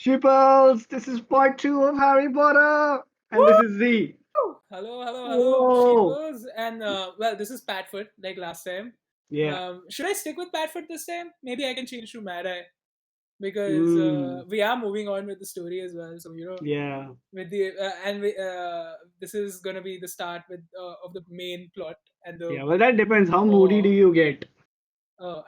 Sheeples, this is part two of Harry Potter, and this is Z. Woo! Hello, Whoa! Sheeples, and this is Patfoot, like last time. Yeah. Should I stick with Patfoot this time? Maybe I can change to Mad Eye because Mm, we are moving on with the story as well. So yeah. with the and we, this is gonna be the start with of the main plot and the Yeah, well, that depends. How moody do war. you get?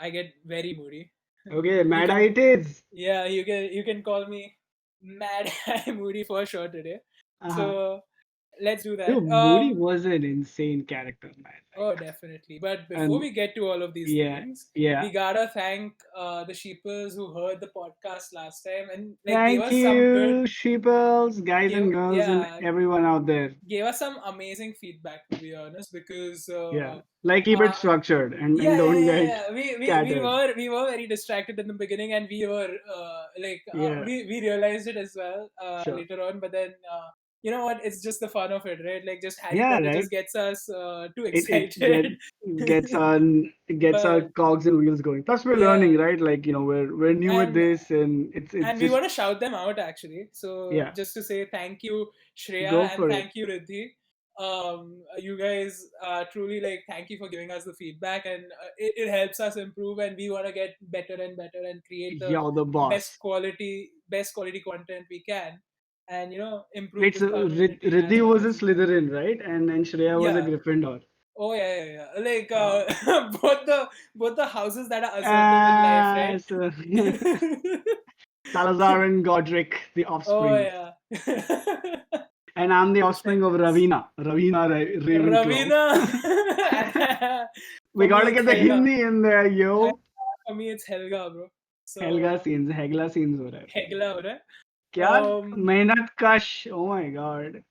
I get very moody. Okay, You Mad Eye can it is. you can call me Mad Eye Moody for sure today. Uh-huh. So let's do that. Dude, Moody was an insane character, man. Oh, definitely. But before And we get to all of these yeah, things, yeah. we gotta thank the sheepers who heard the podcast last time and like gave Thank us some good, you, Sheeples, guys gave and girls, and yeah, everyone out there. gave us some amazing feedback to be honest because Yeah, like keep it uh, structured and don't get we scattered. were very distracted in the beginning and we were Yeah, we realized it as well sure. later on but then you know what, it's just the fun of it, right? Like just Harry Yeah, Potter right. just gets us too It excited. gets our But cogs and wheels going. Plus, we're learning, yeah, right? Like we're new at and this, and it's we just want to shout them out actually. So yeah, just to say thank you, go Shreya, and for it. thank you, Riddhi. You guys truly like thank you for giving us the feedback, and it helps us improve, and we want to get better and better and create the You're the boss. best quality content we can, and improve Wait, this so community as Riddhi much was a as we can. Slytherin, right? And Shreya was a Yeah. Gryffindor. Oh yeah. Like Uh, both the houses that are assertive in life, right? so Salazar and Godric, the Oh offspring, yeah. and I'm the offspring of Descendants. Ravina Ravenclaw. Ravina. We For me, gotta it's get the Helga. Hindi in there, I, yo. for me, it's Helga, bro. Helga So scenes, Hegla scenes हो रहा है. Hegla हो रहा है. क्या Um, मेहनत कश, oh my god.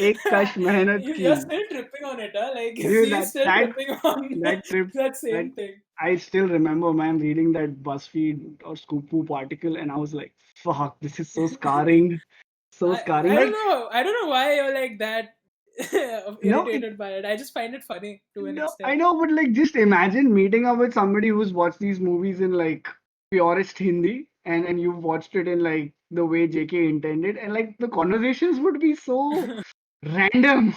एक कश मेहनत की. you're still tripping on it, huh? Like, Dude, Z is still tripping on that trip, that that same thing. I still remember, man, reading that BuzzFeed or Scoopoo article, and I was like, fuck, this is so scarring, so scarring. I don't Like, know. I don't know why you're like that no, irritated by it. I just find it funny to an no, I extent. know, but like, just imagine meeting up with somebody who's watched these movies in like purest Hindi, and you've watched it in like the way JK intended, and like the conversations would be so random.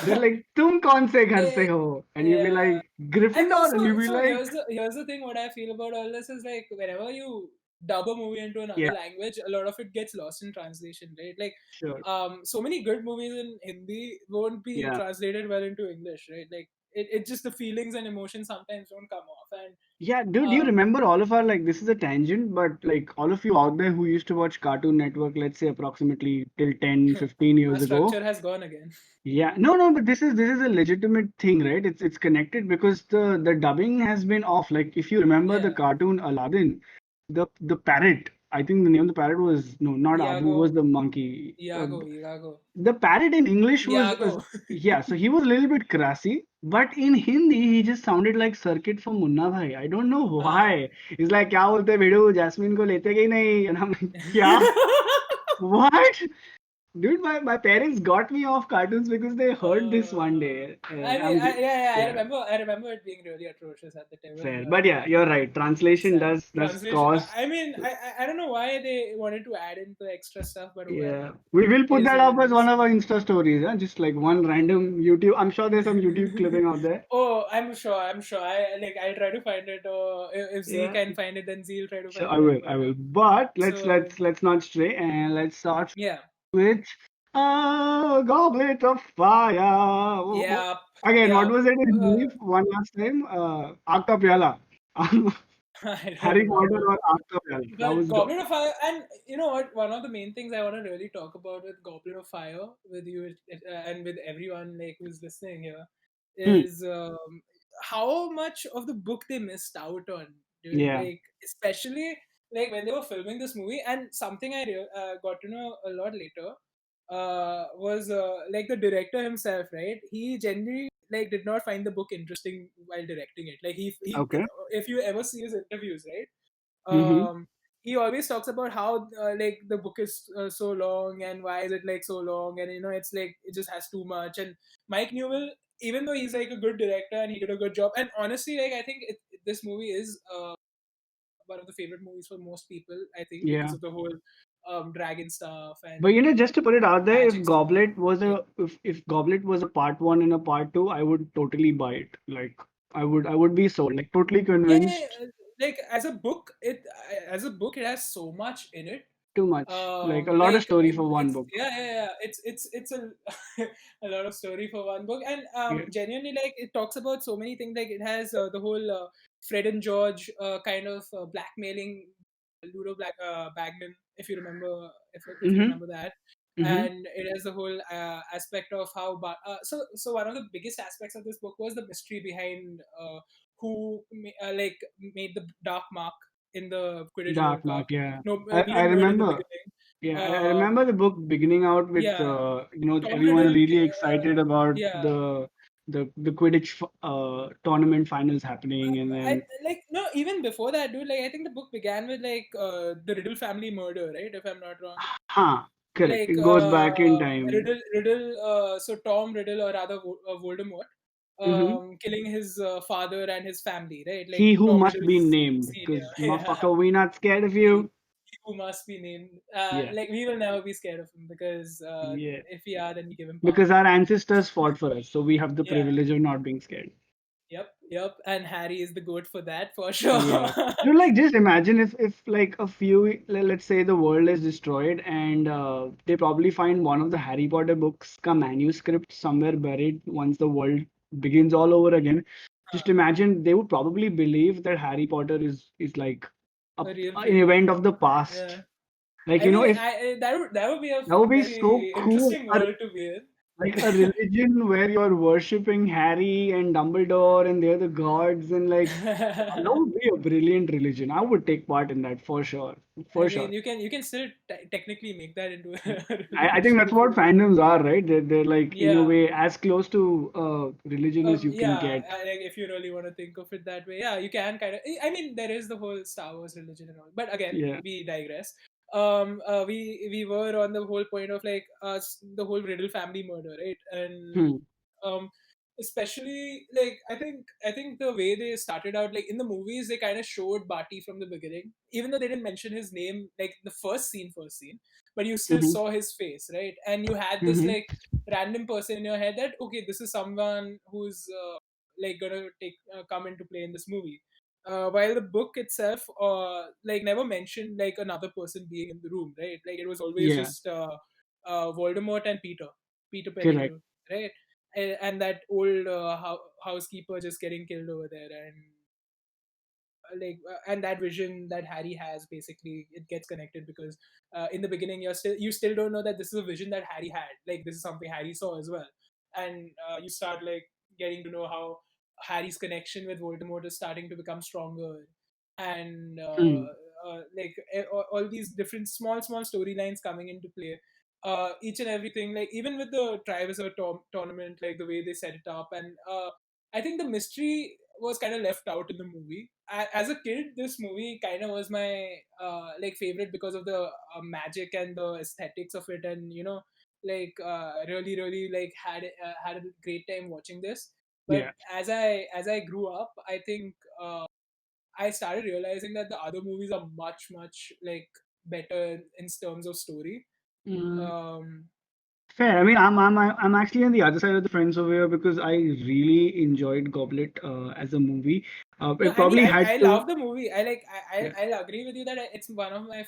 They're like, "तुम कौन से घर Eh, से हो?" And you'd be yeah. like, And "Gryffindor," and you'd be so like, here's the thing. What I feel about all this is like whenever you dub a movie into another "Yeah, language, a lot of it gets lost in translation, right? Like, sure, so many good movies in Hindi won't be yeah." translated well into English, right? Like, it just the feelings and emotions sometimes don't come off, and Yeah, dude, you um, remember all of our like this is a tangent, but like all of you out there who used to watch Cartoon Network, let's say approximately till 10, 15 years our ago. structure has gone again. Yeah, no, but this is a legitimate thing, right? It's connected because the dubbing has been off. Like if you remember the Yeah, cartoon Aladdin, the parrot, I think the name of the parrot was no, not Abu, Iago, was the monkey. Iago, The parrot in English was Iago. yeah, so he was a little bit crassy, but in Hindi he just sounded like Circuit from Munna Bhai. I don't know why. He's like, क्या बोलते भिड़ू jasmine को लेते कि नहीं? And I'm like, क्या? What? Dude, my parents got me off cartoons because they heard this one day, I and mean, yeah, yeah, I remember it being really atrocious at the time when fair. But yeah, you're right. it's Translation sad. does Translation. cause. I mean, I don't know why they wanted to add in the extra stuff, but well, Yeah, we will it put is that what up it as one is. of our Insta stories. Huh? Just like one random YouTube. I'm sure there's some YouTube clipping out there. Oh, I'm sure. I'll try to find it, or if Z Yeah, can find it, then Z will try to sure, find it. I But will. But so let's not stray, and let's start yeah, with Goblet of Fire. yeah, Again, what yeah. was it in Uh, brief? One last time. Aag Ka Pyala. I don't Harry Potter remember. or Aag Ka Pyala. That But was Goblet of Fire, and you know what? One of the main things I want to really talk about with Goblet of Fire, with you and with everyone like who's listening here, Hmm. is how much of the book they missed out on, dude. Yeah. Like especially like when they were filming this movie, and something I got to know a lot later was like the director himself, right? He generally like did not find the book interesting while directing it. Like he Okay. if you ever see his interviews, right? Mm-hmm. He always talks about how like the book is so long and why is it like so long, and it's like it just has too much. And Mike Newell, even though he's like a good director and he did a good job, and honestly like I think this movie is one of the favorite movies for most people, I think, because Yeah. of the whole dragon stuff But and just to put it out there, if magic stuff. Goblet was Yeah. if Goblet was a part one and a part two, I would totally buy it. Like I would be sold, like totally Yeah, yeah, convinced. yeah. Like as a book, it has so much in it. Too much, like a lot of story for one It's book. yeah, yeah, yeah. It's a a lot of story for one book, and Yeah. genuinely, like, it talks about so many things. Like, it has the whole Fred and George kind of blackmailing Ludo Bagman, if you remember, if you Mm-hmm. remember that. Mm-hmm. And it has the whole aspect of how so one of the biggest aspects of this book was the mystery behind who like made the dark mark in the Quidditch World Dark Cup. Mark. Yeah. No, we I didn't know it in the remember. beginning. Yeah, I Uh, remember the book beginning out with yeah, Tom everyone Riddle. really excited about Yeah, the Quidditch tournament finals happening, and I then like no. Even before that, dude. Like, I think the book began with like the Riddle family murder, right? If I'm not wrong. huh, correct. Like It goes back in time. Riddle. So Tom Riddle, or rather Voldemort, Mm-hmm. killing his father and his family, right? Like He who Tom must be Riddle's named, senior. because Yeah. motherfucker, we not scared of He, you. who must be named. Yeah, Like, we will never be scared of him because yeah. if we are, then we give him Because powers. our ancestors fought for us, so we have the Yeah. privilege of not being scared. Yep. Yep. And Harry is the goat for that for sure. Yeah. Like just imagine if like a few, let's say the world is destroyed and they probably find one of the Harry Potter books ka manuscript somewhere buried once the world begins all over again. Just imagine they would probably believe that Harry Potter is like a, A real an thing. event of the past. Yeah. Like I mean, if that would be a that would be so very cool. interesting world to be in. Like a religion where you're worshipping Harry and Dumbledore and they're the gods and like that would be a brilliant religion. I would take part in that for sure. I For mean, sure. you can still technically make that into Yeah. a I think religion that's if you what want. fandoms are, right? They're like in a Yeah. way as close to religion as you can Yeah, get. like, if you really want to think of it that way, yeah, you can kind of. I mean, there is the whole Star Wars religion and all, but again, Yeah. we digress. We were on the whole point of like us, the whole Riddle family murder, right? And Hmm. um, especially like I think the way they started out, like in the movies, they kind of showed Barty from the beginning, even though they didn't mention his name, like the first scene, but you still Hmm. saw his face, right? And you had this Hmm. like random person in your head that, okay, this is someone who's like gonna take come into play in this movie. While the book itself like never mentioned like another person being in the room, right? Like, it was always Yeah. just Voldemort and Peter Correct. Pettigrew, right? And that old housekeeper just getting killed over there, and and that vision that Harry has, basically it gets connected because in the beginning you still don't know that this is a vision that Harry had, like this is something Harry saw as well. And you start like getting to know how Harry's connection with Voldemort is starting to become stronger. And Hmm. all these different small storylines coming into play, each and everything, like even with the Triwizard tournament, like the way they set it up. And I think the mystery was kind of left out in the movie. As a kid, this movie kind of was my like favorite because of the magic and the aesthetics of it, and really like had a great time watching this. But Yeah. as I grew up, I think I started realizing that the other movies are much like better in terms of story. Mm. Um, Fair. I mean, I'm actually on the other side of the fence over here because I really enjoyed Goblet as a movie. No, It I mean, probably I, had I to. love the movie. Yeah. I'll agree with you that it's one of my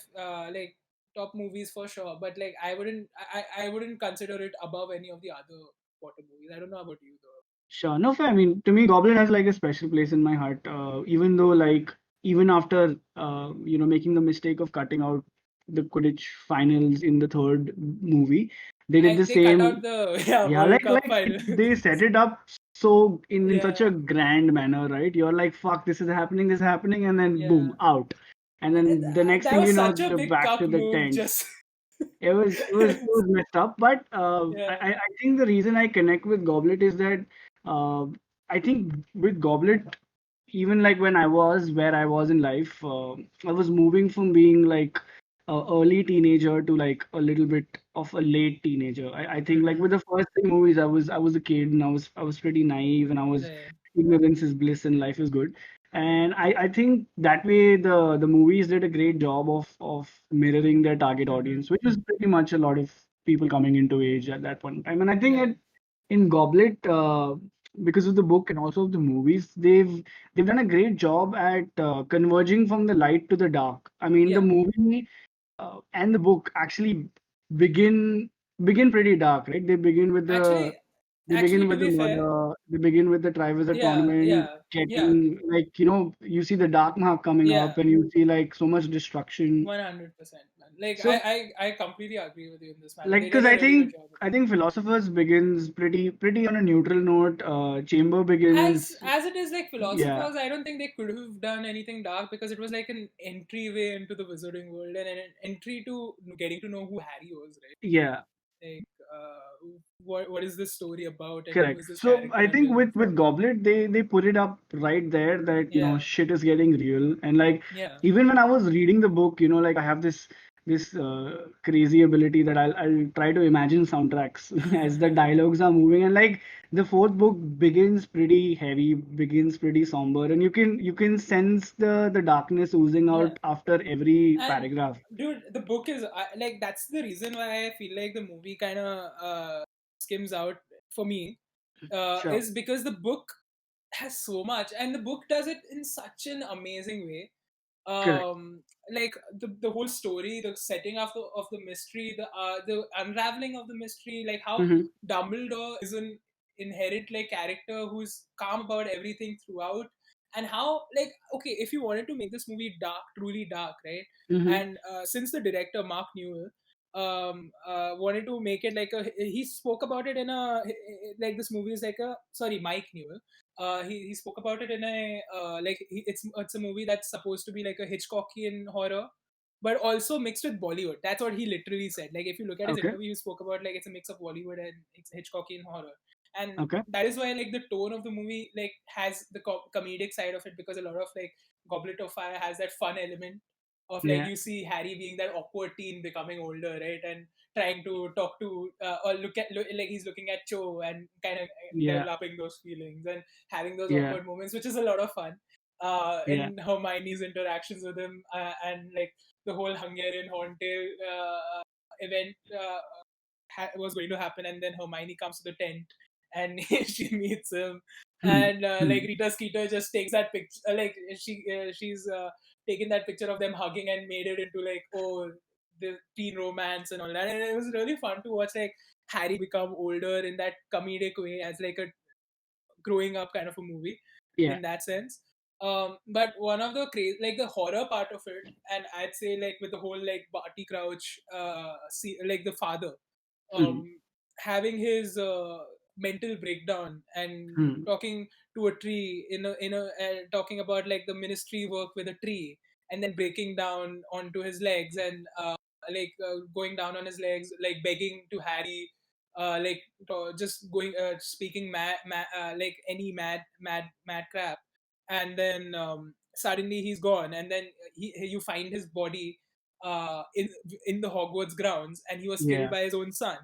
like top movies for sure. But like, I wouldn't consider it above any of the other Potter movies. I don't know about you though. Sure. No, fair. I mean, to me, Goblet has like a special place in my heart. Even though, like, even after, making the mistake of cutting out the Quidditch finals in the third movie, they did the They cut out same. the yeah Yeah, World Cup like final. they set it up so in such Yeah, a grand manner, right? You're like, fuck, this is happening, and then yeah. boom, out. And then the next That thing was you know, such a they're big back to cup the move. tent. Just It was messed up, but yeah. I think the reason I connect with Goblet is that uh, I think with Goblet, even like when I was where I was in life, I was moving from being like a early teenager to like a little bit of a late teenager. I think like Hmm. with the first three movies, I was a kid and I was pretty naive and I was Right. ignorance is bliss and life is good. And I think that way the movies did a great job of mirroring their target Mm-hmm. audience, which was pretty much a lot of people coming into age at that point in time. And I think Right. in Goblet, because of the book and also of the movies, they've done a great job at converging from the light to the dark. I mean, the Yeah. movie and the book actually begin begin pretty dark, right? Actually, They actually, begin to with the be fair, murder. They begin with the Triwizard yeah, Tournament yeah, yeah, getting like you see the Dark Mark coming yeah. up, and you see like so much destruction. 100%, man. Like So I completely agree with you in this matter. like They because did a really good job with I it. think Philosophers begins pretty on a neutral note. Chamber As begins, as it is, like yeah, philosophers, I don't think they could have done anything dark because it was like an entryway into the wizarding world and an entry to getting to know who Harry was, right? yeah. Like, what is this story about and who Correct. is this So character I I'm think learning with from? Goblet, they put it up right there that Yeah, shit is getting real, and like yeah, even when I was reading the book, like I have this crazy ability that I'll try to imagine soundtracks as the dialogues are moving, and like the fourth book begins pretty heavy, begins pretty somber, and you can sense the darkness oozing yeah. out after every And paragraph. dude, the book is like that's the reason why I feel like the movie kind of skims out for me, Sure. is because the book has so much, and the book does it in such an amazing way. Correct. Like the whole story, the setting of the mystery, the unraveling of the mystery, like how Mm-hmm. Dumbledore is an inherent like character who's calm about everything throughout, and how like okay, if you wanted to make this movie dark, truly dark, right? Mm-hmm. And since the director Mark Newell wanted to make it like he spoke about it in a like this movie is like a sorry Mike Newell he spoke about it in a it's a movie that's supposed to be like a Hitchcockian horror, but also mixed with Bollywood. That's what he literally said. Like if you look at his Okay. interview, he spoke about like it's a mix of Bollywood and it's Hitchcockian horror, and Okay. that is why like the tone of the movie like has the comedic side of it because a lot of like Goblet of Fire has that fun element of like Yeah. you see Harry being that awkward teen becoming older, right, and trying to talk to or like he's looking at Cho and kind of Yeah. developing those feelings and having those Yeah. awkward moments, which is a lot of fun. Yeah. In Hermione's interactions with him, and like the whole Hungarian horntail event was going to happen, and then Hermione comes to the tent and she meets him, Hmm. and like Hmm. Rita Skeeter just takes that picture, like she's taken that picture of them hugging and made it into like oh the teen romance and all that, and it was really fun to watch like Harry become older in that comedic way as like a growing up kind of a movie Yeah. in that sense. But one of the crazy, like the horror part of it, and I'd say like with the whole like Barty Crouch, like the father, Hmm. um, having his mental breakdown and Hmm. talking to a tree talking about like the ministry work with a tree, and then breaking down onto his legs and going down on his legs, like begging to Harry like just going speaking like any mad crap, and then suddenly he's gone, and then you find his body in the Hogwarts grounds, and he was killed Yeah. by his own son.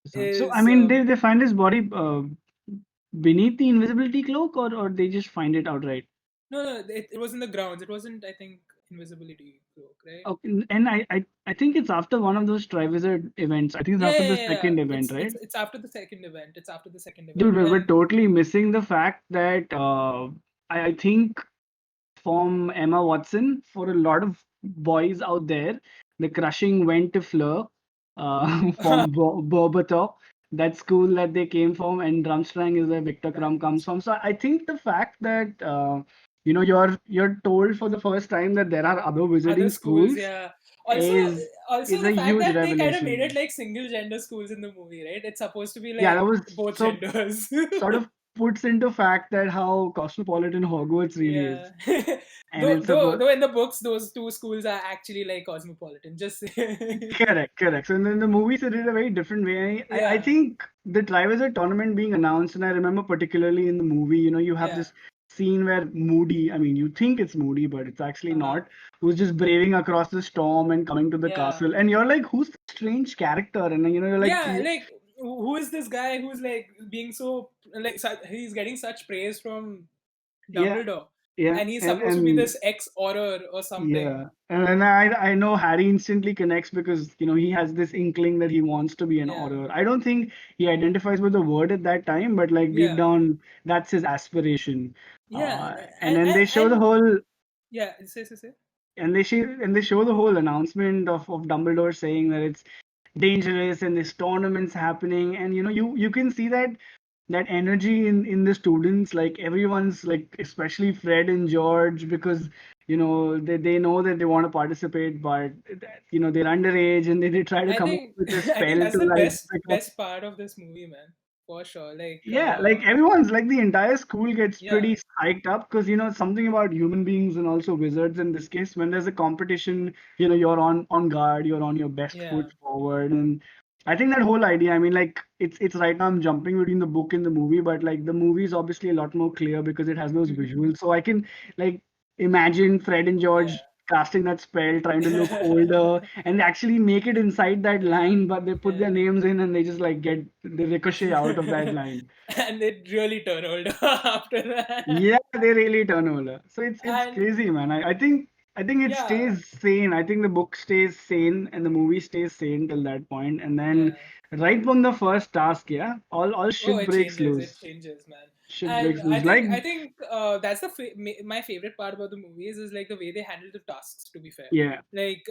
So I Is mean, they find his body beneath the invisibility cloak, or they just find it outright. no, it was in the grounds. It wasn't, I think, invisibility cloak, right? Okay, and I think it's after one of those Triwizard events. I think it's Yeah, after yeah, the yeah, yeah. second event, It's right? it's after the second event. It's after the second Dude, event, we're and totally missing the fact that I think from Emma Watson, for a lot of boys out there, the crushing went to Fleur from Berbatov, that school that they came from, and Drumstrang is where Victor Crumb comes that's from. So I think the fact that you're told for the first time that there are other other wizarding schools, schools yeah. Also, is also is the a fact huge that they kind of made it revelation. like single gender schools in the movie, right? It's supposed to be Yeah, like that was both so genders. sort of puts into fact that how cosmopolitan Hogwarts really is, Yeah. and though, it's though, about though in the books, those two schools are actually like cosmopolitan. Just say. correct, correct. So in the movies, they did it a very different way. I Yeah. think the Triwizard tournament being announced, and I remember particularly in the movie, you have Yeah. this scene where Moody, I mean, you think it's Moody, but it's actually Uh huh. not, who's just braving across the storm and coming to the Yeah. castle. And you're like, who's this strange character? And then, you're like, Yeah. Like, who is this guy who's like being so like he's getting such praise from yeah, Dumbledore? Yeah, and he's and supposed to be and this ex-horror or something. yeah, and I know Harry instantly connects because he has this inkling that he wants to be an Yeah, author. I don't think he identifies with the word at that time, but like deep yeah, down, that's his aspiration. yeah, And then they show the and whole yeah, say. and they show the whole announcement of Dumbledore saying that it's dangerous and this tournament's happening, and you can see that energy in the students, like everyone's like, especially Fred and George, because they know that they want to participate, but they're underage, and they try to I come up think with a I think spell that's to the like become. best part of this movie, man, for sure. Like, Yeah, like everyone's like the entire school gets yeah, pretty psyched up because something about human beings and also wizards in this case. When there's a competition, you're on guard, you're on your best yeah, foot forward, and I think that whole idea. I mean, like it's right now I'm jumping between the book and the movie, but like the movie is obviously a lot more clear because it has those visuals. So I can like imagine Fred and yeah, George casting that spell, trying to look older, and they actually make it inside that yeah, line, but they put their yeah. names in and they just like get they ricochet out of that line. And it really turned old after that. Yeah, they really turn over. So it's And crazy, man. I think it yeah, stays sane. I think the book stays sane and the movie stays sane till that point. And then yeah. right from the first task, yeah, all Oh, shit breaks it loose. changes, man. Shit And breaks loose. Like, I think that's my favorite part about the movies is like the way they handle the tasks. To be fair, yeah, like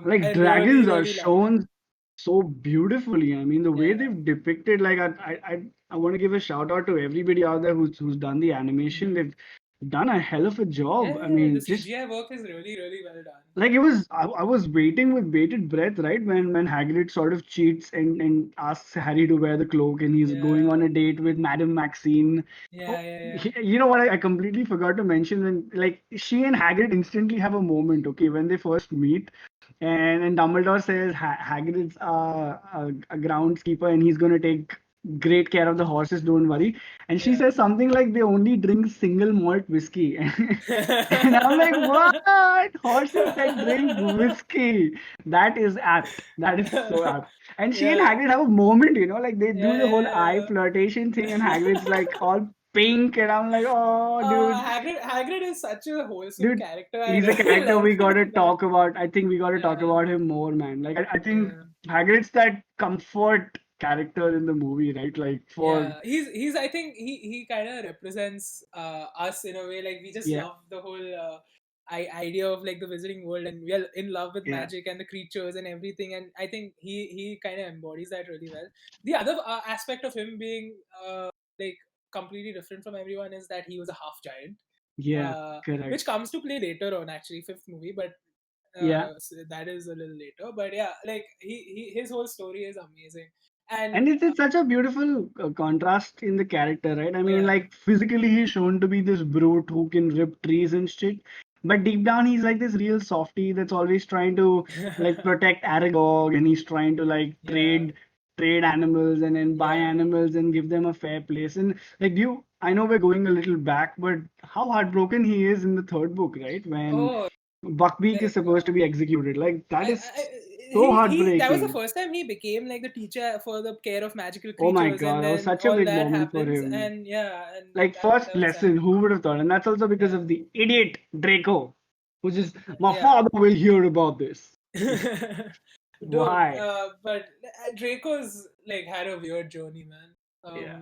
like I really dragons are really love it. shown so beautifully. I mean, the way Yeah. they've depicted, like I want to give a shout out to everybody out there who's done the animation. Hmm. They've done a hell of a Yeah, job. I yeah, the mean, just CGI work is really really well done. like I was waiting with bated breath, right? When Hagrid sort of cheats and asks Harry to wear the cloak, and he's going on Yeah, a date with Madame Maxine. yeah, Oh, yeah, yeah. you know what? I completely forgot to mention when like she and Hagrid instantly have a moment. Okay, when they first meet, and Dumbledore says Hagrid's a groundskeeper and he's gonna take great care of the horses. Don't worry. And she Yeah. says something like they only drink single malt whiskey. And I'm like, what? Horses that drink whiskey. That is apt. That is so apt. And she and Yeah, Hagrid have a moment, like they do yeah, the whole yeah, eye yeah. flirtation thing, and Hagrid's like all pink, and I'm like, oh, dude, Hagrid is such a wholesome dude, character. I he's a really character love we him gotta in that. talk about. I think we gotta talk Yeah, about him more, man. Like, I think yeah. Hagrid's that comfort character in the movie, right? Like, for, Yeah, he's I think he kind of represents us in a way. Like we just yeah, love the whole idea of like the wizarding world, and we are in love with yeah, magic and the creatures and everything. And I think he kind of embodies that really well. The other aspect of him being like completely different from everyone is that he was a half giant, yeah, correct. which comes to play later on, actually, fifth movie, but. Yeah. So that is a little later, but yeah, like his whole story is amazing, and And it's such a beautiful contrast in the character, right? I mean, yeah. like physically, he's shown to be this brute who can rip trees and shit, but deep down, he's like this real softie that's always trying to like protect Aragog, and he's trying to like Yeah, trade animals and then buy yeah. animals and give them a fair place. And like, I know we're going a little back, but how heartbroken he is in the third book, right? When Oh, Buckbeak is like supposed to be executed, like that is I so he that was the heartbreaking. first time he became like the teacher for the care of magical Oh my creatures, and God, that was then such a all big that moment for happens, him. and yeah, and Like, first that was sad. lesson, who would have thought? And that's also because Yeah, of the idiot Draco, who just, my yeah. father will hear about this. Dude, Why? but Draco's like had a weird journey, man. Yeah.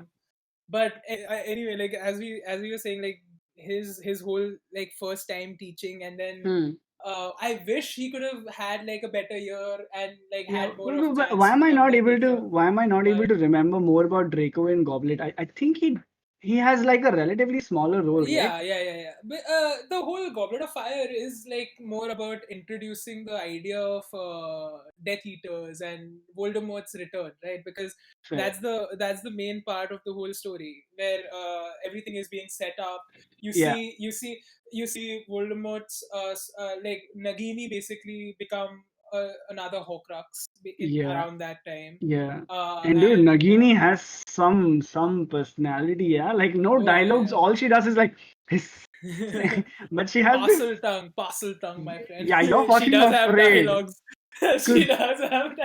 But anyway, like as we were saying, like his whole like first time teaching, and then Hmm. I wish he could have had like a better year and like Yeah. had more of Why chance to am I become not that able to? teacher. Why am I not able But to remember more about Draco in Goblet? I think he has like a relatively smaller role, right? yeah. But the whole Goblet of Fire is like more about introducing the idea of Death Eaters and Voldemort's return, right? Because Fair. that's the main part of the whole story, where everything is being set up. You Yeah. see you see you see Voldemort's like Nagini basically become another Horcrux Yeah. around that time, Yeah. And dude, and Nagini has some personality, yeah. Like, no oh dialogues. yeah. All she does is like hiss. Yeah. But she has this. Parcel tongue, my friend. Yeah, you're She fucking does have afraid. dialogues. She Cause does have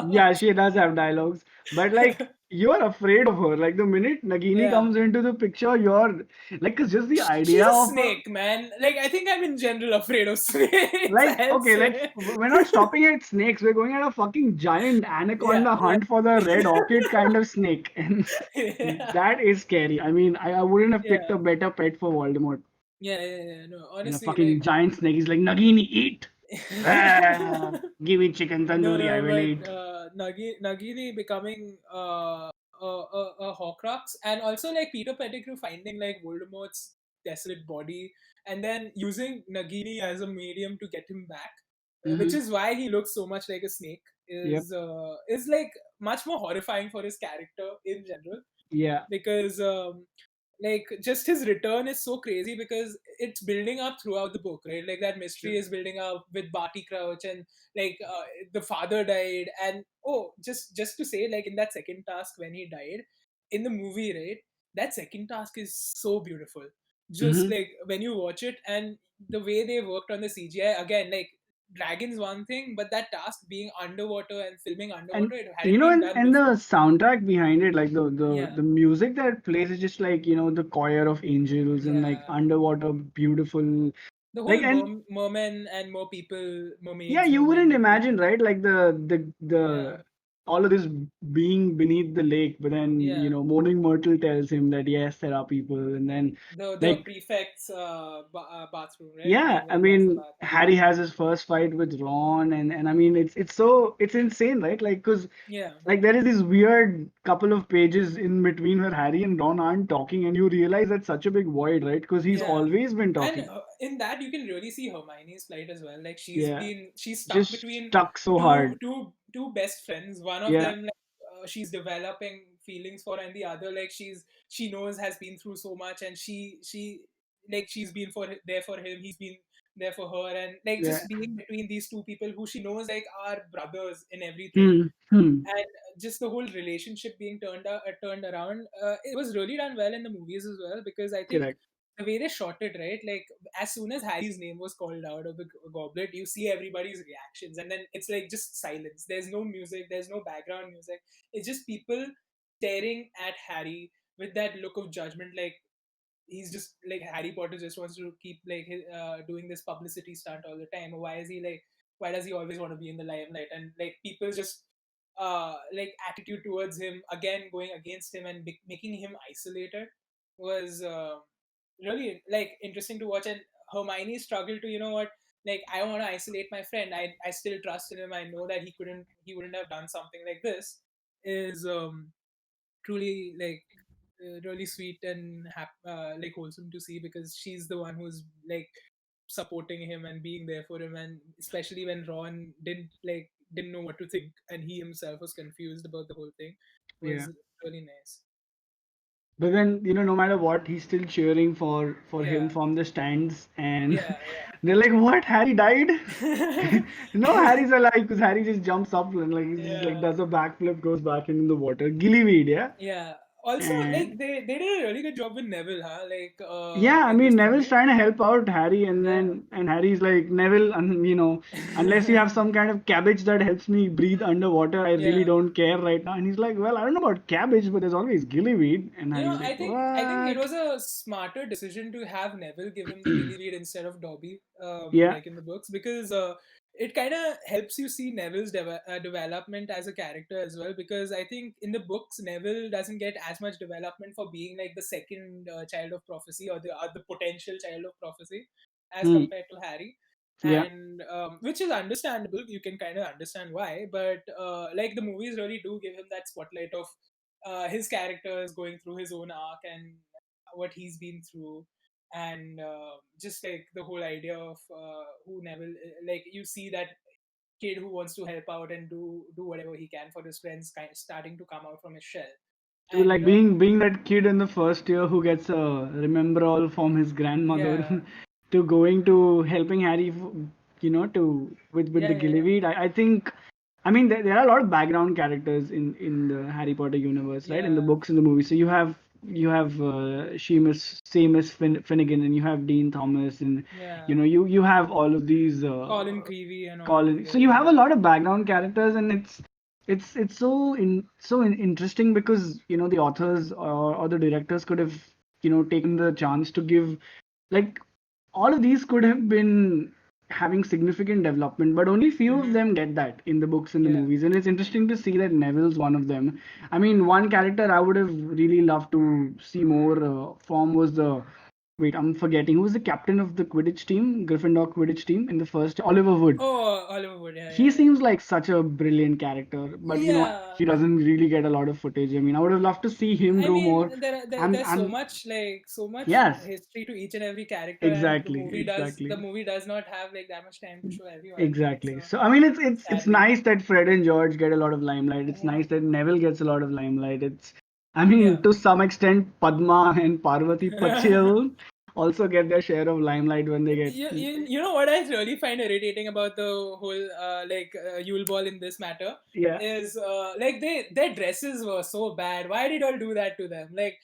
yeah, dialogues. she does have dialogues. But like, you are afraid of her. Like the minute Nagini Yeah. comes into the picture, you're like, cause just the She's idea a of a snake, man. Like, I think I'm in general afraid of snakes, like I'd okay, let's say. we're not stopping at snakes. We're going at a fucking giant Yeah, anaconda hunt for the red yeah. orchid kind of snake, and Yeah. that is scary. I mean, I wouldn't have picked Yeah. a better pet for Voldemort. Yeah. No, And a honestly, fucking like. giant snake is like, Nagini, eat! Ah, give me chicken No, tandoori, I no, will but eat. Nagini becoming a Horcrux, and also like Peter Pettigrew finding like Voldemort's desolate body, and then using Nagini as a medium to get him back, which Mm-hmm. is why he looks so much like a snake. Yep. Is like much more horrifying for his character in general, Yeah. because like just his return is so crazy because it's building up throughout the book, right? Like that mystery is building up with Barty Crouch, and like the father died, and oh, just to say, like in that second task when he died in the movie, right? That second task is so beautiful. Just Mm-hmm. like when you watch it, and the way they worked on the CGI again, like dragons one thing, but that task being underwater and filming And underwater, it hadn't been done and the before. soundtrack behind it, like Yeah, the music that plays is just like, the choir of angels and like yeah. underwater beautiful. The Like, whole and mermen and more people, yeah, mermaids, you wouldn't mermen, imagine, right? Like yeah, the all of this being beneath the lake, but then, yeah. Moaning Myrtle tells him that yes, there are people, and then The like prefect's bathroom, right? yeah, Like I when he has the mean, bath. Harry has his first fight with Ron, and I mean, it's insane, right? Like, cause Yeah, like there is this weird couple of pages in between where Harry and Ron aren't talking, and you realize that's such a big void, right? Because he's yeah. always been And talking. in that you can really see Hermione's plight as well. Like Yeah, she's stuck just between stuck so two hard. two two best friends. One of Yeah, them, like, she's developing feelings for, and the other, like, she knows has been through so much, and she like she's been there for him. He's been there for her, and like yeah. just being between these two people who she knows like are brothers in everything, Hmm. Hmm. and just the whole relationship being turned around. It was really done well in the movies as well, because I think Correct. the way they shot it, right? Like as soon as Harry's name was called out of the goblet, you see everybody's reactions, and then it's like just silence. There's no music, there's no background music. It's just people staring at Harry with that look of judgment, like he's just like Harry Potter just wants to keep like doing this publicity stunt all the time. Why is he like? Why does he always want to be in the limelight? And like people just like attitude towards him again, going against him and making him isolated was really like interesting to watch. And Hermione struggled to, like, I want to isolate my friend. I still trust in him. I know that he wouldn't have done something like this. Is truly like really sweet and like wholesome to see, because she's the one who's like supporting him and being there for him, and especially when Ron didn't know what to think, and he himself was confused about the whole thing, Yeah. was really nice. But then, no matter what, he's still cheering for him Yeah, from the stands, and yeah, they're like, "What? Harry died?" yeah. No, Harry's alive because Harry just jumps up and like he just like Yeah, does a backflip, goes back into the water. Gillyweed, yeah. yeah. Also, like And they did a really good job with Neville, huh? Like yeah, I in this mean, Neville's movie. trying to help out Harry, Yeah. and Harry's like, Neville, and unless you have some kind of cabbage that helps me breathe underwater, I really Yeah. don't care right now. And he's like, well, I don't know about cabbage, but there's always gillyweed. And Harry's like, I think it what? was a smarter decision to have Neville give him the gillyweed instead of Dobby, Yeah. like in the books, because it kind of helps you see Neville's development as a character as well. Because I think in the books Neville doesn't get as much development for being like the second child of prophecy, or the potential child of prophecy, as Hmm. compared to Harry. Yeah. And which is understandable. You can kind of understand why, but like the movies really do give him that spotlight of his character is going through his own arc and what he's been through, and just like the whole idea of who Neville, like you see that kid who wants to help out and do whatever he can for his friends, kind of starting to come out from his shell, To and like being that kid in the first year who gets a remember all from his grandmother yeah, to going to helping Harry, to with the yeah, gillyweed. I think, I mean, there are a lot of background characters in the Harry Potter universe, right? In the yeah, books and the movies. So you have Seamus Finnegan, and you have Dean Thomas, and yeah. you have all of these Colin Creevy and all of Colin. So those, you have a yeah, lot of background characters, and it's so interesting because the authors or the directors could have taken the chance to give, like, all of these could have been having significant development, but only few of Mm-hmm. them get that in the books and the Yeah. movies. And it's interesting to see that Neville's one of them. I mean, one character I would have really loved to see more form was the wait, I'm forgetting who was the captain of the Quidditch team, Gryffindor Quidditch team in the first, Oliver Wood. Oh, Oliver Wood. Yeah, He yeah, seems like such a brilliant character, but yeah. he doesn't really get a lot of footage. I mean, I would have loved to see him I grow more. mean, there's so I'm much so much Yes, history to each and every character, and exactly, the exactly. movie does not have like that much time to show everyone, right? Exactly. So So I mean, it's sadly, nice that Fred and George get a lot of limelight. It's yeah, nice that Neville gets a lot of limelight. I mean, yeah. to some extent, Padma and Parvati Pachil also get their share of limelight when they get. You know what I really find irritating about the whole Yule Ball in this matter Yeah. is like their dresses were so bad. Why did all do that to them? Like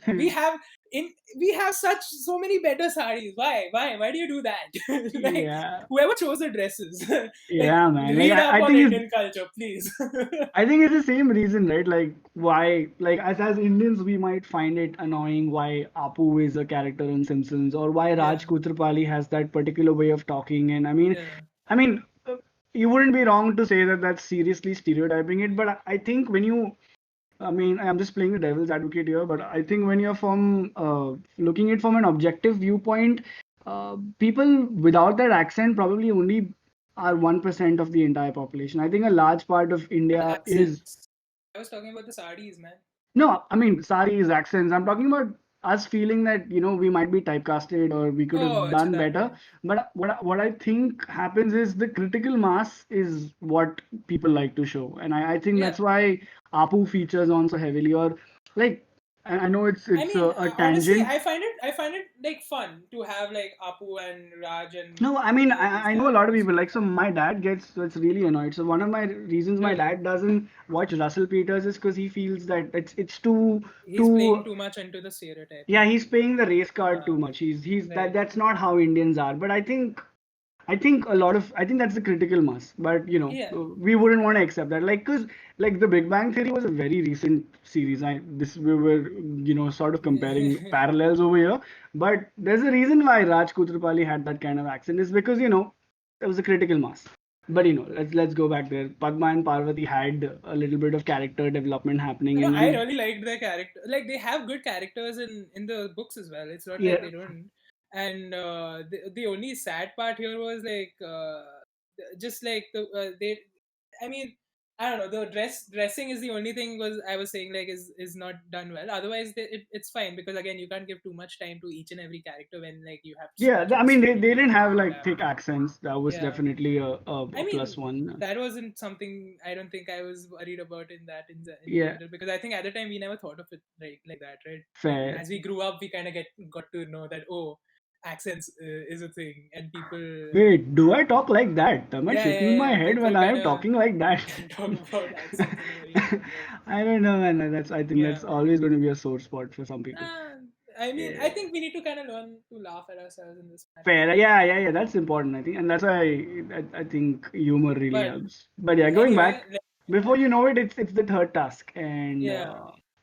we have in we have so many better sarees. Why do you do that? Like Yeah. whoever chose the dresses, like Yeah, man. Like read up I on think Indian culture, please. it's the same reason, right? Like why, like as Indians, we might find it annoying why Apu is a character in Simpsons, or why Yeah, Raj Kutrapali has that particular way of talking. And yeah, I mean, you wouldn't be wrong to say that that's seriously stereotyping it. But I think when I mean, I'm just playing the devil's advocate here, but I think when you're from looking at from an objective viewpoint, people without that accent probably only are 1% of the entire population. I think a large part of India is accents. I was talking about the sarees, man. no, I mean, saris, accents. I'm talking about us feeling that, we might be typecasted or we could Oh, have acha, done that better. way. But what I think happens is the critical mass is what people like to show. And I think Yeah. that's why Apu features on so heavily. Or, like, I know I it's mean, a honestly, tangent. I find it like fun to have like Apu and Raj and No, I mean, these I know a lot of characters. people. Like, so my dad gets really annoyed. So one of my reasons my Really, dad doesn't watch Russell Peters is because he feels that it's too he's playing too too much into the stereotyping. yeah, he's playing the race card too Uh, much. He's right. that's not how Indians are. But I think that's the critical mass. But Yeah. we wouldn't want to accept that. Like, cause like the Big Bang Theory was a very recent series. We were sort of comparing parallels over here. But there's a reason why Raj Kutrapali had that kind of accent. Is because there was a critical mass. But Right. let's go back there. Padma and Parvati had a little bit of character development happening, No, and I we really liked their character. Like they have good characters in the books as well. It's not like yeah they don't. And the only sad part here was like just like they. I mean, I don't know. The dressing is the only thing was I was saying like is not done well. Otherwise, it's fine because again, you can't give too much time to each and every character when like you have so Yeah, much of I a mean story they to didn't have like adapt. thick accents. That was Yeah. definitely I a plus mean, one. that wasn't something I don't think I was worried about in Yeah, general because I think at the time we never thought of it like that, right? Like fair. as we grew up, we kind of got to know that accents is a thing and people, Wait, do I talk like that? Am I shaking my yeah, head when people I kind am of talking like that? talk about accents in a very odd way. I don't know, man. I think Yeah, that's always going to be a sore spot for some people. uh, I mean, I Yeah. think we need to kind of learn to laugh at ourselves in this matter. Fair. Yeah. That's important, I think, and that's why I think humor really But helps. But yeah, going anyway, back, before you know it, it's the third task, and yeah.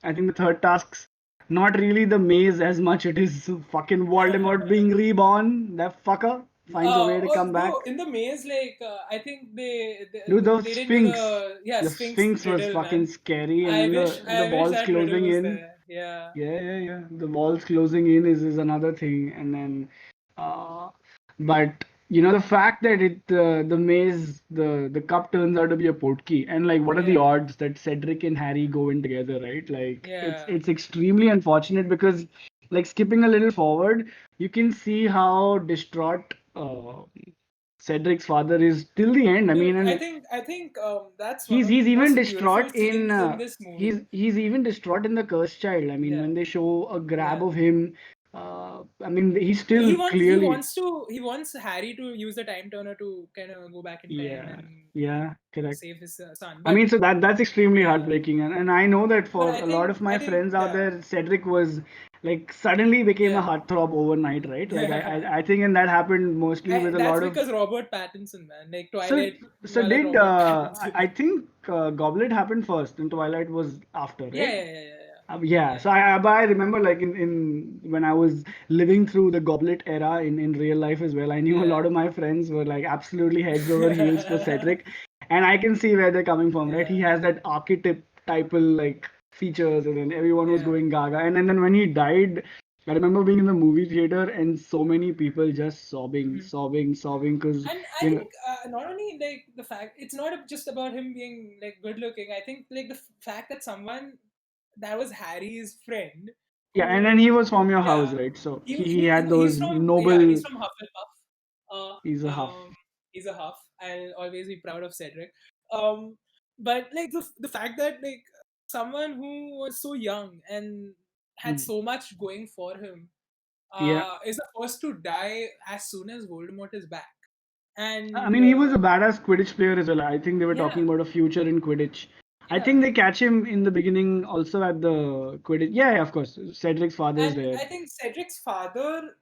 I think the third task's not really the maze as much. It is fucking Voldemort being reborn. That fucker finds a way to come Though back. in the maze, like I think Dude, the they didn't do Sphinx. the The Sphinx Sphinx was riddle, fucking man. scary, and then the I wish walls that riddle closing was in. there. Yeah, Yeah. The walls closing in is another thing, and then, uh, but the fact that the maze the cup turns out to be a portkey, and like what are the yeah, odds that Cedric and Harry go in together, right? Like yeah, it's extremely unfortunate because like skipping a little forward, you can see how distraught Cedric's father is till the end. I mean, dude. and I think that's one he's of the he's even most beautiful distraught in scenes in this movie. he's even distraught in the Cursed Child. I mean, Yeah, when they show a grab yeah, of him I mean, he's He still wants he clearly, wants to he wants Harry to use the time turner to kind of go back in time yeah, and yeah, correct. save his son. I But mean, so that's extremely yeah, heartbreaking, and I know that but for a lot of my I think friends out yeah, there, Cedric was like suddenly became a yeah. heartthrob overnight, right? Like I think, and that happened mostly with a That's lot of. because Robert Pattinson, man, like So so Twilight did Robert I Pattinson. think Goblet happened first, and Twilight was after, Yeah, right? yeah, yeah, yeah, yeah. Yeah, Yeah. so but I remember like in when I was living through the Goblet era in real life as well, I knew a lot of my friends were like absolutely heads over heels for Yeah. Cedric, and I can see where they're coming from, right? He Yeah, has that archetypal like features, and then everyone was yeah. going gaga, and then when he died, I remember being in the movie theater and so many people just sobbing, Mhm. sobbing, sobbing, because And I you know, think not only like the fact it's not just about him being like good looking. I think like the fact that someone that was Harry's friend yeah, and then he was from your yeah, house, right? So he, he he had he's those from noble. he's from Hufflepuff. He's a huff. He's a Huff. I'll always be proud of Cedric. Um, but like the fact that like someone who was so young and had Hmm. so much going for him Yeah. is the first to die as soon as Voldemort is back. I And mean, he was a badass Quidditch player as well. I think they were yeah, talking about a future in Quidditch. I yeah. think they catch him in the beginning also at the Quidditch. Yeah, yeah, of course. Cedric's father is And there. I think Cedric's father,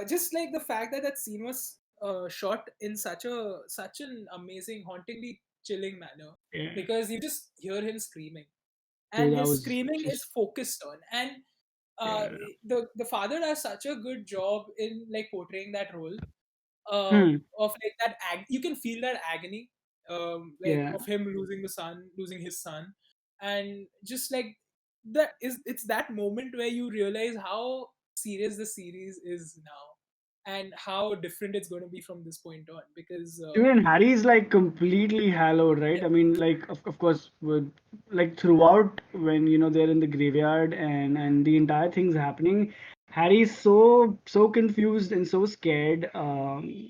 just like the fact that that scene was shot in such an amazing, hauntingly chilling manner, Yeah. because you just hear him screaming, Dude, and that his was screaming is just, focused on, and uh, yeah. the father does such a good job in like portraying that role Hmm. of like that you can feel that agony like Yeah. of him losing his son, and just like that is it's that moment where you realize how serious the series is now and how different it's going to be from this point on, because Dude, and Harry's like completely hallowed, right? yeah, I mean, like of course, with like throughout when they're in the graveyard and the entire thing's happening, Harry's so confused and so scared.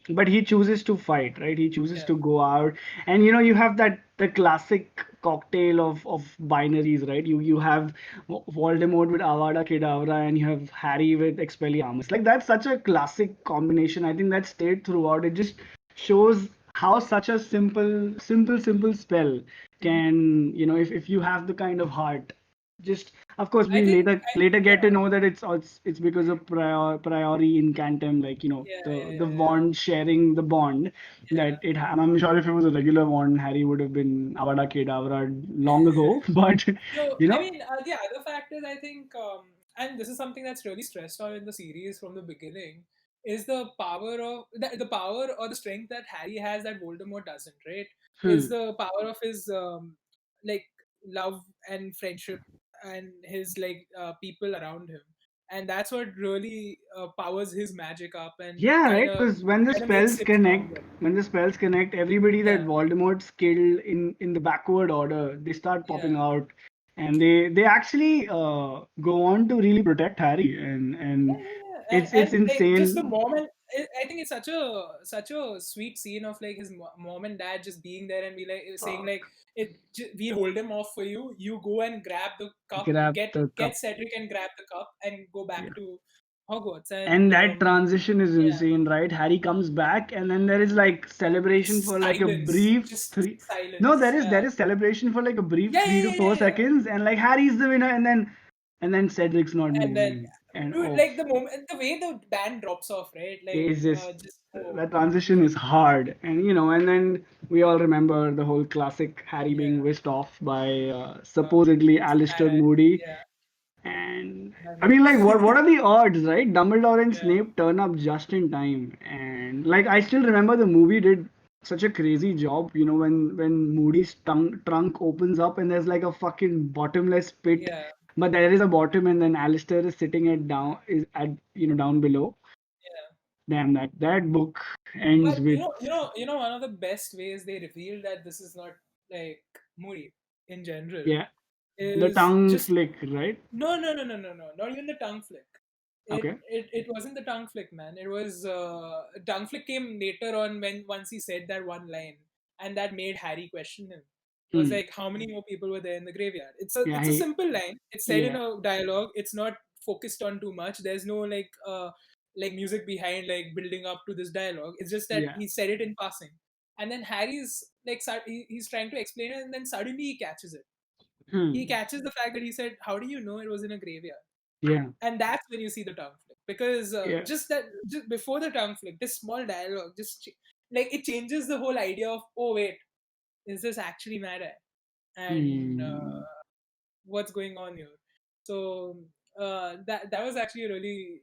But he chooses to fight, right? He chooses yeah, to go out, and you have that the classic cocktail of binaries, right? You have Voldemort with Avada Kedavra, and you have Harry with Expelliarmus. Like that's such a classic combination. I think that stayed throughout. It just shows how such a simple spell mhm. can, if you have the kind of heart. Just of course I we think later get to yeah, know that it's because of priori incantem, like yeah, yeah, the yeah, wand sharing the bond yeah. that I'm sure if it was a regular wand, Harry would have been Avada Kedavra long ago. But So, you I know mean, the other factors, I think, and this is something that's really stressed on in the series from the beginning, is the power or the strength that Harry has that Voldemort doesn't, right? Is hmm. the power of his like love and friendship and his like people around him, and that's what really powers his magic up and Yeah, kind right. of Because when the makes spells him connect, stronger. everybody that Yeah, Voldemort's killed in the backward order, they start popping yeah. out, and they actually go on to really protect Harry, Yeah, and yeah, yeah. it's And like just the insane. moment, I think it's such a sweet scene of like his mom and dad just being there and be like saying Uh, like we hold him off for you. You go and grab the cup, Grab the get cup. Cedric and grab the cup and go Yeah. back to Hogwarts. And And that transition is yeah, insane, right? Harry comes back, and then there is like celebration for like a silence, brief just three. No, silence. there is celebration for like a brief Yeah, yeah, three to yeah, four yeah, yeah. seconds, and like Harry's the winner, and then Cedric's not And then, moving, and dude, oh, like the moment, the way the band drops off, right? Like, it's just just oh, that transition is hard, and then we all remember the whole classic Harry being yeah, whisked off by supposedly Alistair Mad Eye. Moody. Yeah, And I I know. mean, like, what are the odds, right? Dumbledore and Yeah. Snape turn up just in time, and like I still remember the movie did such a crazy job. When Moody's trunk opens up and there's like a fucking bottomless pit, Yeah, but there is a bottom, and then Alistair is sitting at down below. yeah. Damn, that book ends But with, one of the best ways they reveal that this is not like Moody in general yeah, the is tongue just flick, right? no, not even the tongue flick. Okay. It wasn't the tongue flick, man. It was tongue flick came later on when once he said that one line, and that made Harry question him. It was Hmm. like, how many more people were there in the graveyard? Yeah, It's a simple line. It's said in yeah. a dialogue. It's not focused on too much. There's no like music behind like building up to this dialogue. It's just that Yeah. he said it in passing, and then Harry's like he's trying to explain it, and then suddenly he catches it. He Hmm. catches the fact that he said, "How do you know it was in a graveyard?" Yeah. And that's when you see the tongue flick, because Yeah. just before the tongue flick, this small dialogue like it changes the whole idea of, oh wait, is this actually Mad Eye? And Hmm. what's going on here? So that was actually a really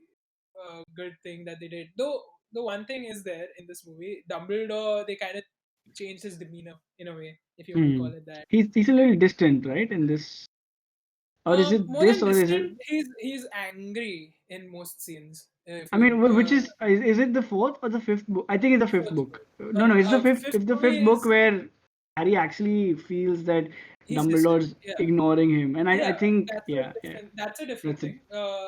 good thing that they did. Though the one thing is there in this movie, Dumbledore, they kind of changed his demeanor in a way, if you want to Hmm. call it that. He's a little distant, right? In this, or is it More this, than or is it? distant, he's angry in most scenes. If I you mean, which is it the fourth or the fifth book? I think it's the fifth fourth book. book, No, no, it's the fifth. fifth It's the fifth movie book is where Harry actually feels that he's distant. Dumbledore's Yeah, ignoring him, and I yeah, think that's a yeah, yeah, different. That's a different that's it. thing.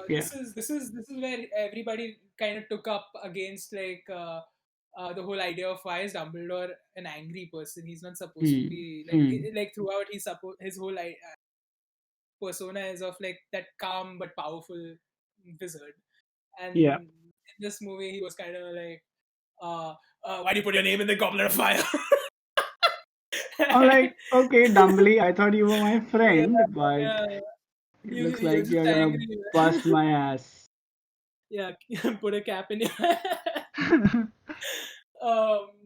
Yeah. This is where everybody kind of took up against the whole idea of why is Dumbledore an angry person? He's not supposed to Hmm. be Hmm. like throughout. His whole persona is of like that calm but powerful wizard. And Yeah. in this movie, he was kind of like, "Why do you put your name in the Goblet of Fire?" I'm Right? like, okay, Dumbly, I thought you were my Yeah, friend, but yeah. it looks You're like just you're gonna angry. bust my ass. Yeah, put a cap in your head.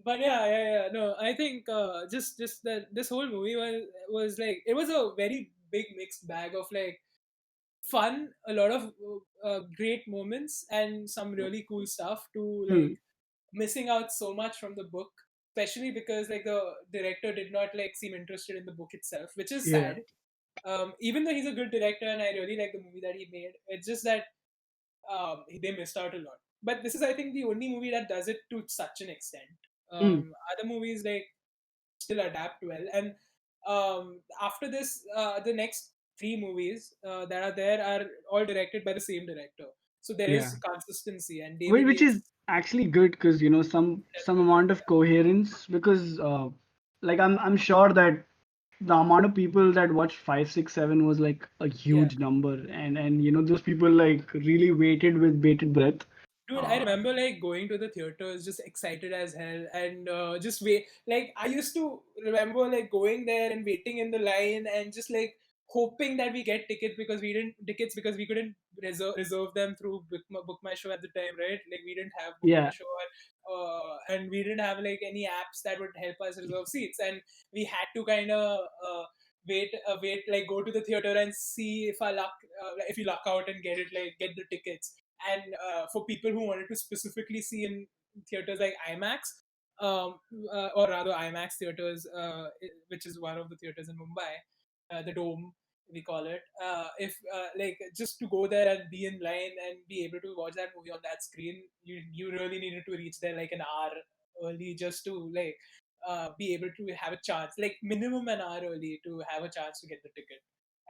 But yeah. No, I think just that this whole movie was like it was a very big mixed bag of like fun, a lot of great moments, and some really cool stuff to Hmm. like missing out so much from the book, especially because like the director did not like seem interested in the book itself, which is Yeah. sad. Even though he's a good director and I really like the movie that he made, it's just that they missed out a lot. But this is, I think, the only movie that does it to such an extent. Hmm. Other movies like still adapt well, and after this, the next three movies that are there are all directed by the same director. So there Yeah. is consistency, and David Which Yates is actually good because did a some good job. amount of coherence because like I'm sure that the amount of people that watched 5, 6, 7 was like a Yeah. huge number, and those people like really waited with bated breath. Dude, I Uh, remember like going to the theaters just excited as hell and just wait. Like I used to remember like going there and waiting in the line and just like hoping that we get tickets because we couldn't reserve them through Book My Show at the time, right? Like we didn't have Book My yeah, Show, and we didn't have like any apps that would help us reserve seats, and we had to kind of wait, like go to the theater and see if our luck, if we luck out and get it, like get the tickets. And for people who wanted to specifically see in theaters like IMAX, or rather IMAX theaters, which is one of the theaters in Mumbai, the Dome we call it. If like just to go there and be in line and be able to watch that movie on that screen, you really needed to reach there like an hour early just to like be able to have a chance, like minimum an hour early to have a chance to get the ticket.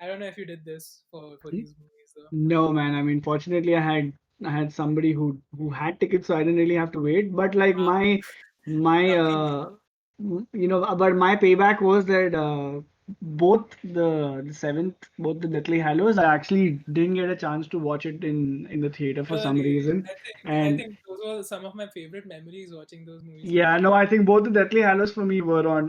I don't know if you did this for these movies though. no man. I mean, fortunately, I had somebody who had tickets, so I didn't really have to wait. But like my Lucky me. but my payback was that both the seventh, both the Deathly Hallows, I actually didn't get a chance to watch it in the theater for some Really, reason. I And think those were some of my favorite memories watching those movies in the yeah, theater. no, I think both the Deathly Hallows for me were on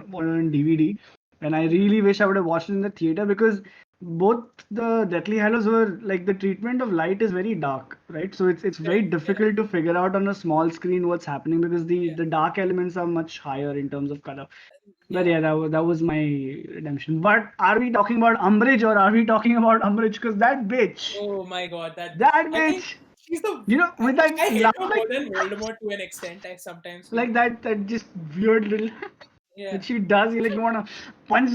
DVD, and I Mm. really wish I would have watched it in the theater because both the Deathly Hallows were like the treatment of light is very dark, right? So it's very Correct. Yeah, difficult to figure out on a small screen what's happening because the yeah, the dark elements are much higher in terms of color. But yeah. yeah, that was my redemption. But are we talking about Umbridge or are we talking about Umbridge? Because Oh my God, that I think bitch, she's the. with that I hate laugh, her more than Voldemort to an extent. I sometimes feel. like that just weird little Yeah, that she does. You like you wanna punch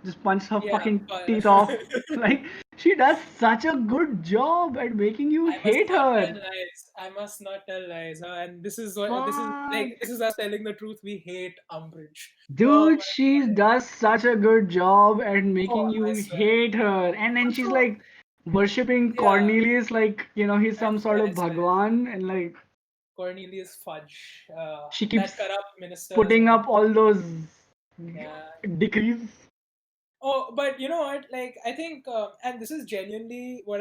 just punch her yeah. fucking teeth But off. Like she does such a good job at making you I must hate not tell her. lies. I must not tell lies. And this is what Fuck. this is us telling the truth. We hate Umbridge. Oh Dude, my she does such a good job at God. making Oh, I you swear. hate her. And then she's Also, like worshipping yeah. Cornelius like, he's some sort I of swear. Bhagwan, and like Cornelius Fudge, she that keeps corrupt minister as putting well. up all those Yeah, decrees. Oh, but you know what? Like, I think, and this is genuinely what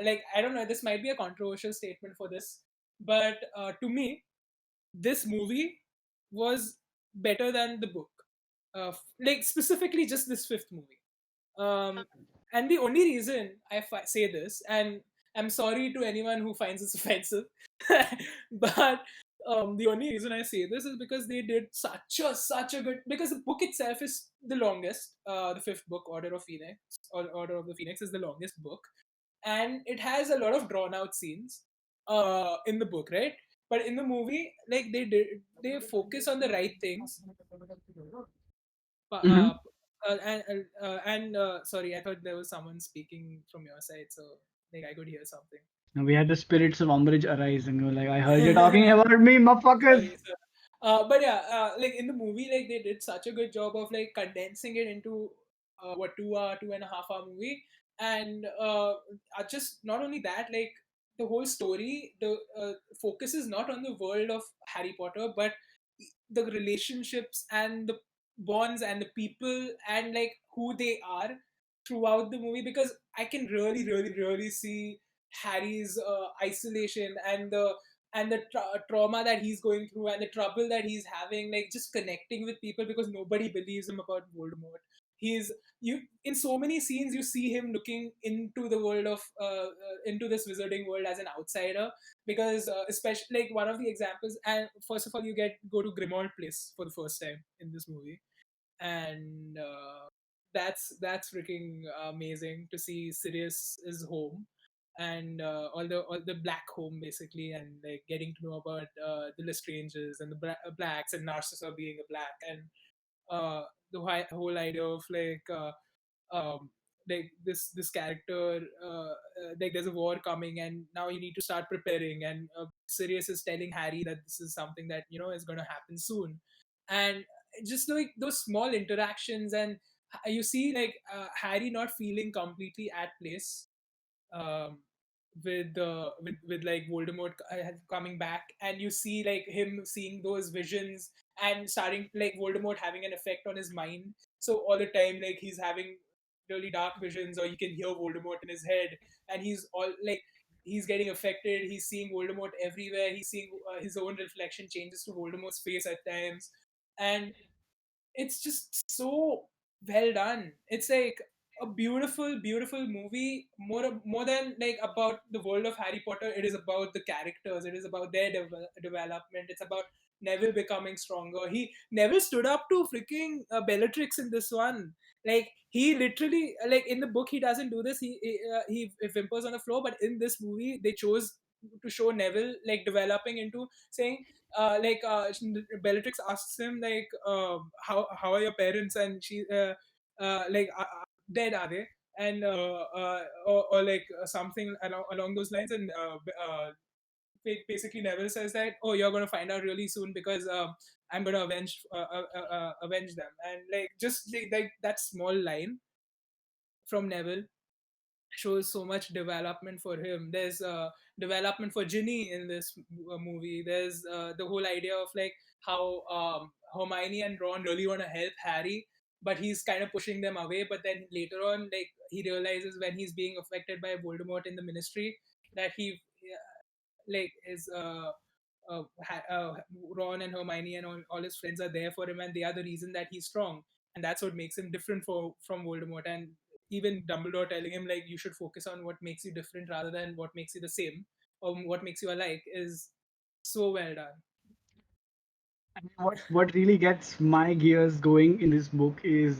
like I don't know. This might be a controversial statement for this, but to me, this movie was better than the book. Like specifically, just this fifth movie. Um, and the only reason say this, and I'm sorry to anyone who finds this offensive, but the only reason I say this is because they did such a good, because the book itself is the longest. The fifth book, Order of the Phoenix, is the longest book, and it has a lot of drawn out scenes in the book, right? But in the movie, like they focus on the right things. Hmm. uh, sorry, I thought there was someone speaking from your side, so like I could hear something. We had the spirits of Umbridge arise and go like, I heard you talking about me, motherfuckers. Sorry, sir. But yeah, like in the movie, like they did such a good job of like condensing it into what 2 hour, 2.5 hour movie, and just not only that, like the whole story, the focus is not on the world of Harry Potter, but the relationships and the bonds and the people and like who they are throughout the movie, because I can really, really, really see Harry's isolation and the trauma that he's going through and the trouble that he's having, like just connecting with people because nobody believes him about Voldemort. He's you In so many scenes you see him looking into the world of into this wizarding world as an outsider, because especially like one of the examples, and first of all you get go to Grimmauld Place for the first time in this movie, and that's freaking amazing to see Sirius's home, and all the black home basically, and like getting to know about the Lestranges and the blacks and Narcissa being a black, and uh, the whole idea of um, like this character, like there's a war coming and now you need to start preparing, and Sirius is telling Harry that this is something that is going to happen soon, and just like those small interactions, and you see like Harry not feeling completely at place, um, with like Voldemort coming back, and you see like him seeing those visions and starting like Voldemort having an effect on his mind. So all the time, like he's having really dark visions, or you can hear Voldemort in his head, and he's getting affected. He's seeing Voldemort everywhere. He's seeing his own reflection changes to Voldemort's face at times, and it's just so well done. It's like a beautiful, beautiful movie. More than like about the world of Harry Potter, it is about the characters. It is about their development. It's about Neville becoming stronger. Neville stood up to freaking Bellatrix in this one. Like he literally, like in the book, he doesn't do this. He whimpers on the floor, but in this movie, they chose to show Neville like developing into saying, Bellatrix asks him like, how are your parents, and she like dead are they, and or like something along those lines, and basically Neville says that, oh, you're gonna find out really soon because I'm gonna avenge them, and like just like that small line from Neville shows so much development for him. There's development for Ginny in this movie. There's the whole idea of like how Hermione and Ron really want to help Harry, but he's kind of pushing them away. But then later on, like he realizes when he's being affected by Voldemort in the Ministry that he like is Ron and Hermione and all his friends are there for him, and they are the reason that he's strong, and that's what makes him different from Voldemort. And even Dumbledore telling him like you should focus on what makes you different rather than what makes you the same or what makes you alike is so well done. What really gets my gears going in this book is,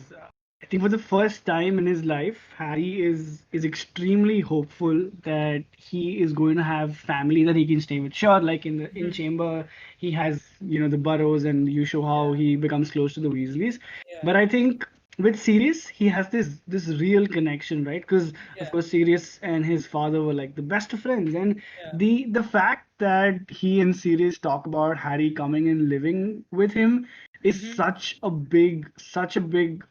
I think for the first time in his life, Harry is extremely hopeful that he is going to have family that he can stay with. Sure, like in Mhm. Chamber, he has the Burrows, and you show how Yeah, he becomes close to the Weasleys. yeah, But I think with Sirius, he has this real connection, right? Because of yeah, course, Sirius and his father were like the best of friends, and yeah. the fact that he and Sirius talk about Harry coming and living with him is Hmm. such a big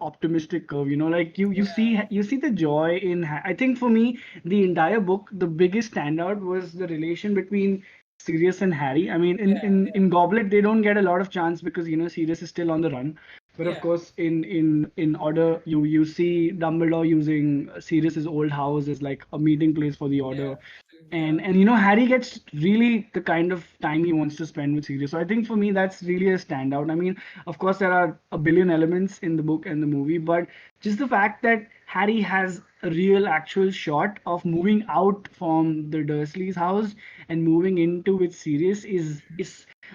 optimistic curve. Like Yeah, you see the joy in. I think for me, the entire book, the biggest standout was the relation between Sirius and Harry. I mean, in yeah, in in Goblet, they don't get a lot of chance because Sirius is still on the run. But of Yeah. course, in order, you see Dumbledore using Sirius's old house as like a meeting place for the Order, Yeah. and Harry gets really the kind of time he wants to spend with Sirius. So I think for me that's really a standout. I mean, of course there are a billion elements in the book and the movie, but just the fact that Harry has a real actual shot of moving out from the Dursleys' house and moving into with Sirius is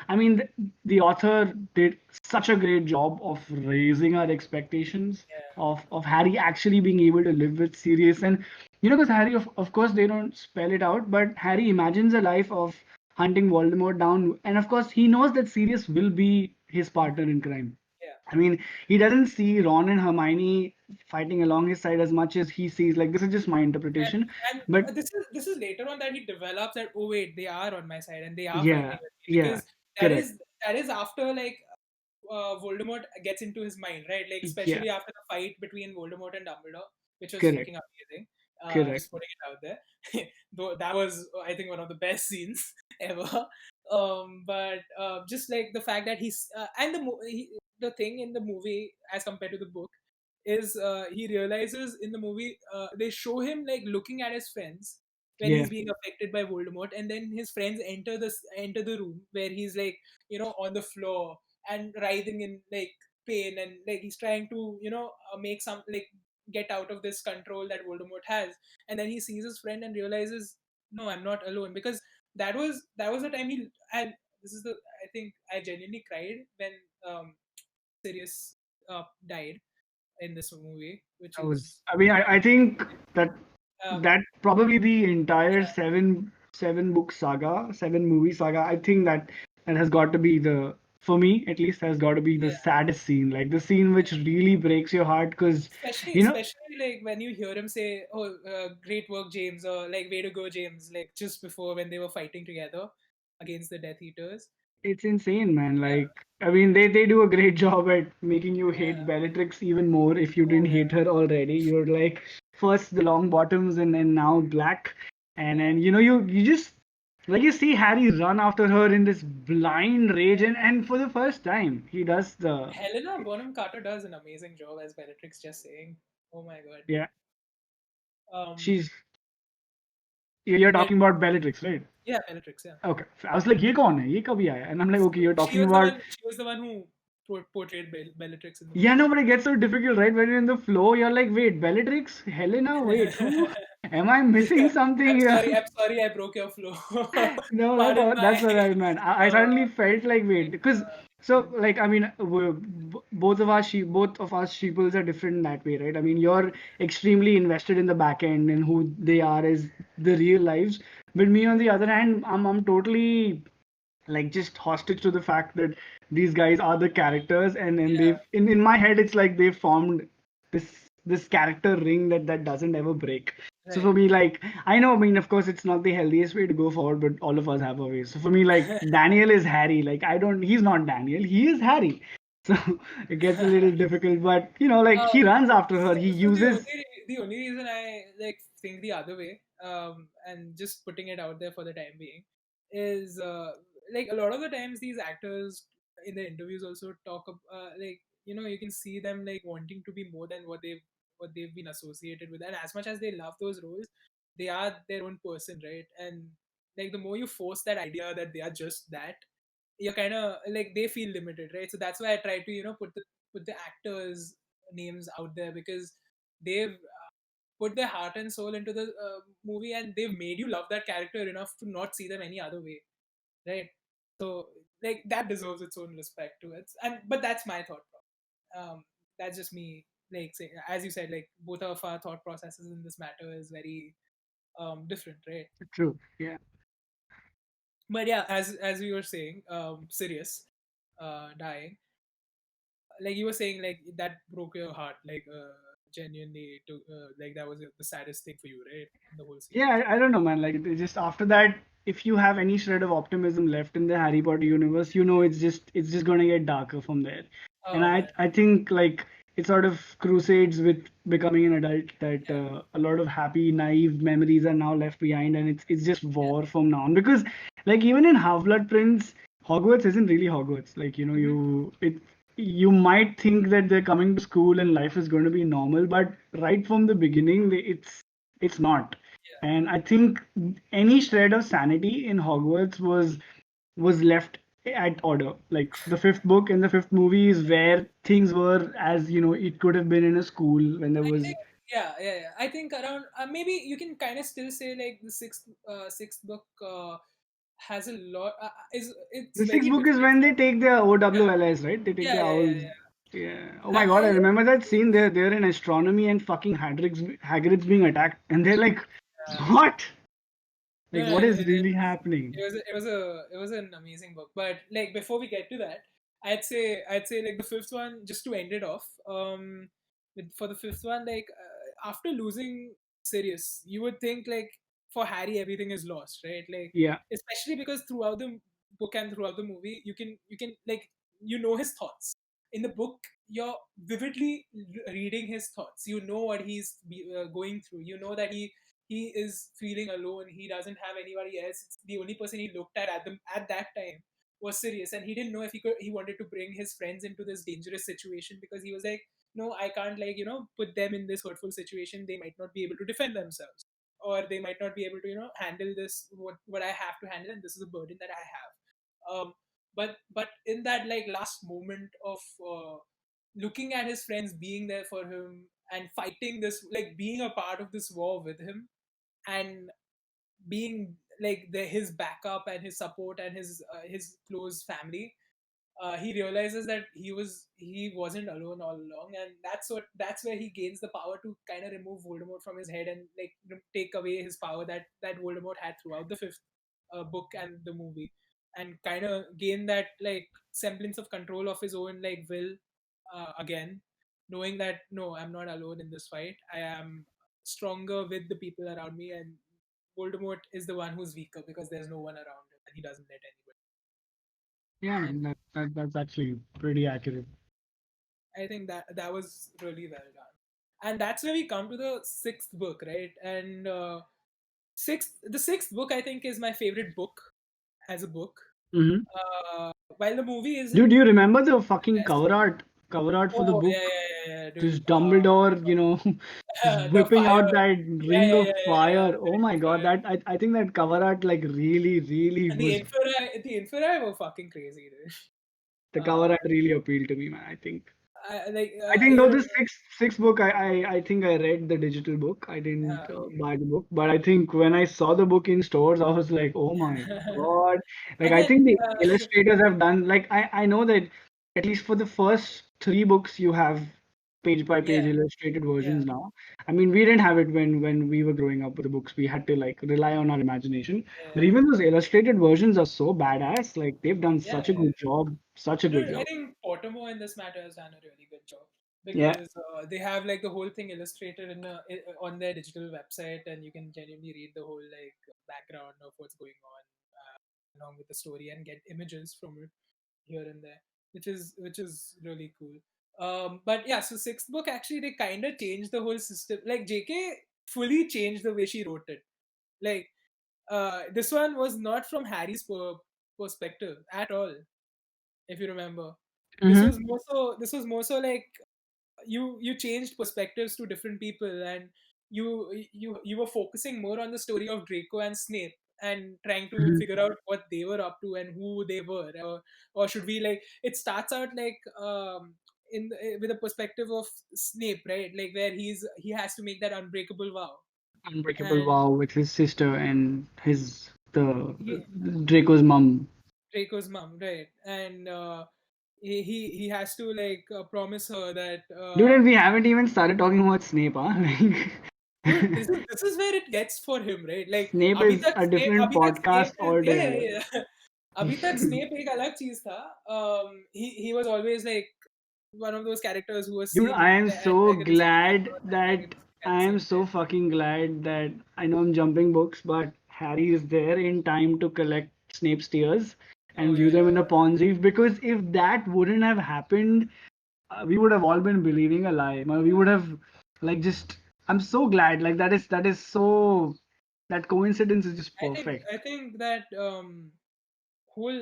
I mean, the author did such a great job of raising our expectations Yeah. of Harry actually being able to live with Sirius. And because Harry, of course, they don't spell it out, but Harry imagines a life of hunting Voldemort down, and of course, he knows that Sirius will be his partner in crime. Yeah. I mean, he doesn't see Ron and Hermione fighting along his side as much as he sees. Like, this is just my interpretation, but And this is later on that he develops that, oh wait, they are on my side and they are yeah, fighting with me, yeah, because that correct, is that is after, like, Voldemort gets into his mind, right? Like, yeah, especially after the fight between Voldemort and Dumbledore, which was correct, freaking amazing. correct. Just putting it out there. Though that was, I think, one of the best scenes ever. But just like the fact that the thing in the movie as compared to the book is, he realizes in the movie, they show him like looking at his friends when Yeah, he's being affected by Voldemort, and then his friends enter the room where he's like, on the floor and writhing in like pain, and like he's trying to, make some, like, get out of this control that Voldemort has. And then he sees his friend and realizes, no, I'm not alone, because that was the time he and this is the I think I genuinely cried when um Sirius died in this movie, which that was. is, I mean, I think that um that probably the entire yeah, seven book saga, seven movie saga. I think that has got to be the for me at least has got to be the yeah, saddest scene, like the scene which really breaks your heart because especially you know especially like when you hear him say, "Oh, great work, James," or like, "Way to go, James," like just before when they were fighting together against the Death Eaters. it's insane, man. Yeah, Like, I mean, they do a great job at making you hate yeah, Bellatrix even more if you oh didn't hate yeah, her already. You're like first the long bottoms and now black, and yeah, then you just like you see Harry run after her in this blind rage, yeah. and for the first time he does the Helena Bonham Carter does an amazing job as Bellatrix. Just saying, oh my god. yeah. Um, She's you're well, talking about Bellatrix, right? yeah, Bellatrix. Yeah, Okay. I was like, ये कौन है? ये कभी आया? And I'm like, okay, you're she talking was the about one. She was the one who portrayed Bellatrix in the yeah, movie. no, but it gets so difficult, right? When you're in the flow, you're like, wait, Bellatrix, Helena, wait, who? Am I missing something I'm here? sorry. I'm sorry. I broke your flow. No, Pardon that's my. what I meant. I Uh, suddenly felt like, wait, like, because so like I mean, both of us sheeples are different in that way, right? I mean, you're extremely invested in the back end and who they are as the real lives, but me on the other hand, I'm totally like just hostage to the fact that these guys are the characters and yeah, they've in my head it's like they've formed this character ring that doesn't ever break. So for right. me, like, I know, I mean, of course it's not the healthiest way to go forward, but all of us have a way. So for me, like, Daniel is Harry. Like, I don't he's not Daniel, he is Harry. So it gets a little difficult, but like Uh, he runs after her, so, he so uses the only reason I like think the other way, and just putting it out there for the time being, is, like, a lot of the times these actors in the interviews also talk like, you can see them like wanting to be more than what they've been associated with, and as much as they love those roles, they are their own person, right? And like the more you force that idea that they are just that, you're kind of like, they feel limited, right? So that's why I try to, put the actors names out there, because they've put their heart and soul into the movie, and they've made you love that character enough to not see them any other way, right? So like that deserves its own respect to it. And but that's my thought process. That's just me, like, saying, as you said, like both of our thought processes in this matter is very different, right? true. Yeah. But yeah, as we were saying, Sirius dying, like you were saying, like that broke your heart, like, genuinely, to like that was the saddest thing for you, right, in the whole Yeah, series. I don't know, man. Like, it just after that, if you have any shred of optimism left in the Harry Potter universe, it's just gonna get darker from there. And Oh I man, I think like it sort of crusades with becoming an adult that yeah, a lot of happy, naive memories are now left behind, and it's just yeah. war from now on. Because like even in Half-Blood Prince, Hogwarts isn't really Hogwarts. Like Hmm. you it. you might think that they're coming to school and life is going to be normal, but right from the beginning, it's not. And I think any shred of sanity in Hogwarts was left at order. Like the fifth book and the fifth movie is where things were as it could have been in a school when there I was. think yeah. I think around maybe you can kind of still say like the sixth book has a lot is it's The very sixth book is different when from they take their OWLS, right? They take their owls. yeah. Yeah. Oh my God, I Yeah. remember that scene. They're in astronomy and fucking Hagrid's being attacked, and they're like, what? No, Like, no, what is really happening? it was an amazing book. But like before we get to that, I'd say like the fifth one just to end it off. For the fifth one, like after losing Sirius, you would think like for Harry everything is lost, right? Like Yeah. especially because throughout the book and throughout the movie, you can like you know his thoughts. In the book, you're vividly reading his thoughts. You know what going through. You know that he is feeling alone. He doesn't have anybody else. It's the only person he looked at that time was Sirius, and he didn't know if he wanted to bring his friends into this dangerous situation because he was like, no, I can't like put them in this hurtful situation. They might not be able to defend themselves, or they might not be able to handle this what I have to handle, and this is a burden that I have. But in that like last moment of looking at his friends being there for him and fighting this like being a part of this war with him and being like his backup and his support and his close family, he realizes that he wasn't alone all along, and that's where he gains the power to kind of remove Voldemort from his head and like take away his power that Voldemort had throughout the fifth book and the movie, and kind of gain that like semblance of control of his own like will again, knowing that no, I'm not alone in this fight. I am stronger with the people around me, and Voldemort is the one who's weaker because there's no one around him and he doesn't let anybody. Yeah, And man, that's actually pretty accurate. I think that was really well done. And that's where we come to the sixth book, right? And the sixth book I think is my favorite book as a book. Hmm. While the movie Dude, isn't do you remember the fucking best. cover art for the Oh book? dude. This Dumbledore, just The whipping fire. out that ring of Yeah. fire. The Oh ring my of God, fire. I think that cover art like really, really And was the Inferi were fucking crazy, dude. the cover Uh, art really appealed to me, man. I think. like I think though the sixth book, I think I read the digital book. I didn't buy the book, but I think when I saw the book in stores, I was like, oh my God! Like and I then think the illustrators have done like I know that at least for the first three books you have page by yeah, page illustrated yeah, versions now. I mean, we didn't have it when we were growing up with the books. We had to like rely on our imagination. But yeah, even those illustrated versions are so badass. Like they've done yeah. such a good job, such a good Dude, I job. think Pottermore in this matter has done a really good job Yeah. because they have like the whole thing illustrated on their digital website, and you can genuinely read the whole like background of what's going on along with the story and get images from it here and there, which is really cool. But yeah, so sixth book actually they kind of changed the whole system. Like JK fully changed the way she wrote it. Like this one was not from Harry's perspective at all, if you remember. Mm-hmm. This was more so like you changed perspectives to different people, and you were focusing more on the story of Draco and Snape and trying to figure out what they were up to and who they were, or should we like it starts out like with a perspective of Snape, right? Like where he has to make that unbreakable vow, Unbreakable and Vow with his sister and his the he Draco's mom. Draco's mom, right? And he has to like promise her that Dude, and we haven't even started talking about Snape, huh? dude, Like, this is where it gets for him, right? Like Snape is a different अभी तक podcast Snape is altogether. yeah. अभी तक Snape एक अलग चीज था. He was always like one of those characters who was Dude, seen I am as so like a distant glad or that antagonistic at the I am same so time. fucking glad that I know I'm jumping books, but Harry is there in time to collect Snape's tears Oh and view them in the Pond Reef. Because if that wouldn't have happened, we would have all been believing a lie. We would have like just. I'm so glad. Like that is so. That coincidence is just I think perfect. I think that whole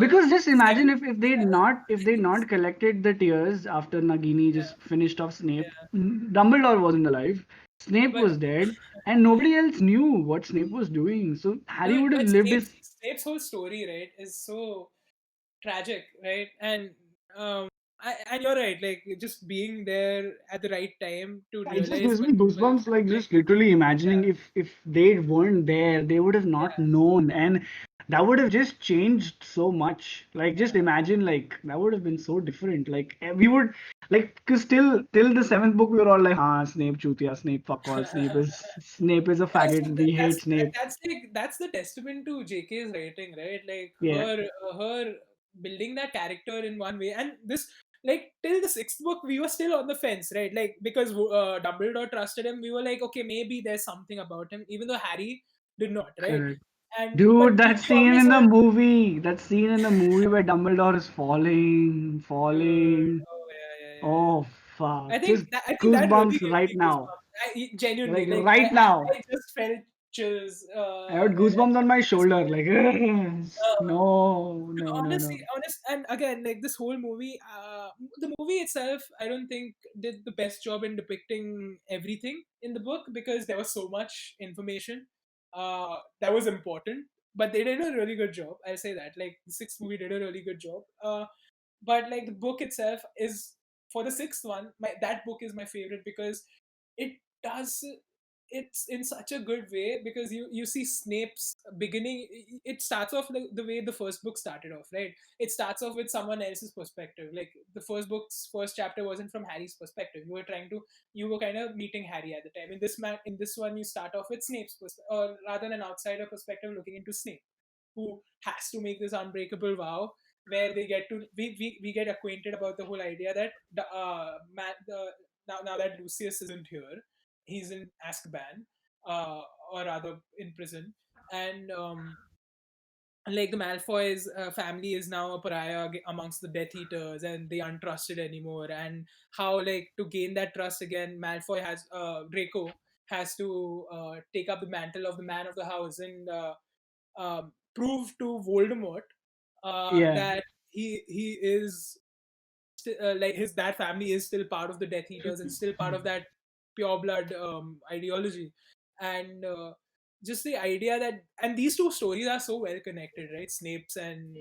Because just imagine seven, if they'd seven not if they movies. not collected the tears after Nagini Yeah, just finished off Snape. yeah. Dumbledore wasn't alive. Snape But was dead, and nobody else knew what Snape was doing. So Harry dude, would have but lived his Snape's whole story, right, is so tragic, right? And and you're right, like just being there at the right time to it just realize gives what me people goosebumps, like like. just literally imagining Yeah, if they weren't there, they would have not yeah, known, and that would have just changed so much. Like just yeah. imagine, like that would have been so different. Like we would, like, cause still till the seventh book we were all like, ah, Snape chutia, Snape fuck all, Snape is a Yeah, so faggot, we hate Snape. that's like that's the testament to JK's writing, right? Like Yeah, her building that character in one way, and this, like, till the sixth book we were still on the fence, right? Like because Dumbledore trusted him, we were like, okay, maybe there's something about him, even though Harry did not, right? correct. And but Dude, we always were. that scene in the movie where Dumbledore is falling. Oh yeah, yeah, yeah, yeah. Oh fuck, just I think that really goosebumps gave right me now. goosebumps. Genuinely, Like like right now. I just felt chills. I had goosebumps on my This shoulder. whole, Like, uh, no, no, no, honestly, no. and again, like this whole movie, the movie itself, I don't think did the best job in depicting everything in the book because there was so much information that was important. But they did a really good job. I'll say that. Like the sixth movie did a really good job. But like the book itself is, for the sixth one, that book is my favorite because it does it's in such a good way because you see Snape's beginning. It starts off the way the first book started off, right? It starts off with someone else's perspective. Like the first book's first chapter wasn't from Harry's perspective. You were kind of meeting Harry at the time. In this one, you start off with Snape's perspective, or rather an outsider perspective looking into Snape, who has to make this unbreakable vow where they get to we get acquainted about the whole idea that now that Lucius isn't here, he's in Azkaban, or rather in prison, and like the Malfoy's family is now a pariah amongst the Death Eaters, and they aren't trusted anymore. And how, like, to gain that trust again, Draco has to take up the mantle of the man of the house and prove to Voldemort Yeah, that he is like his that family is still part of the Death Eaters and still part of that pure blood ideology, and just the idea that, and these two stories are so well connected, right? Snape's and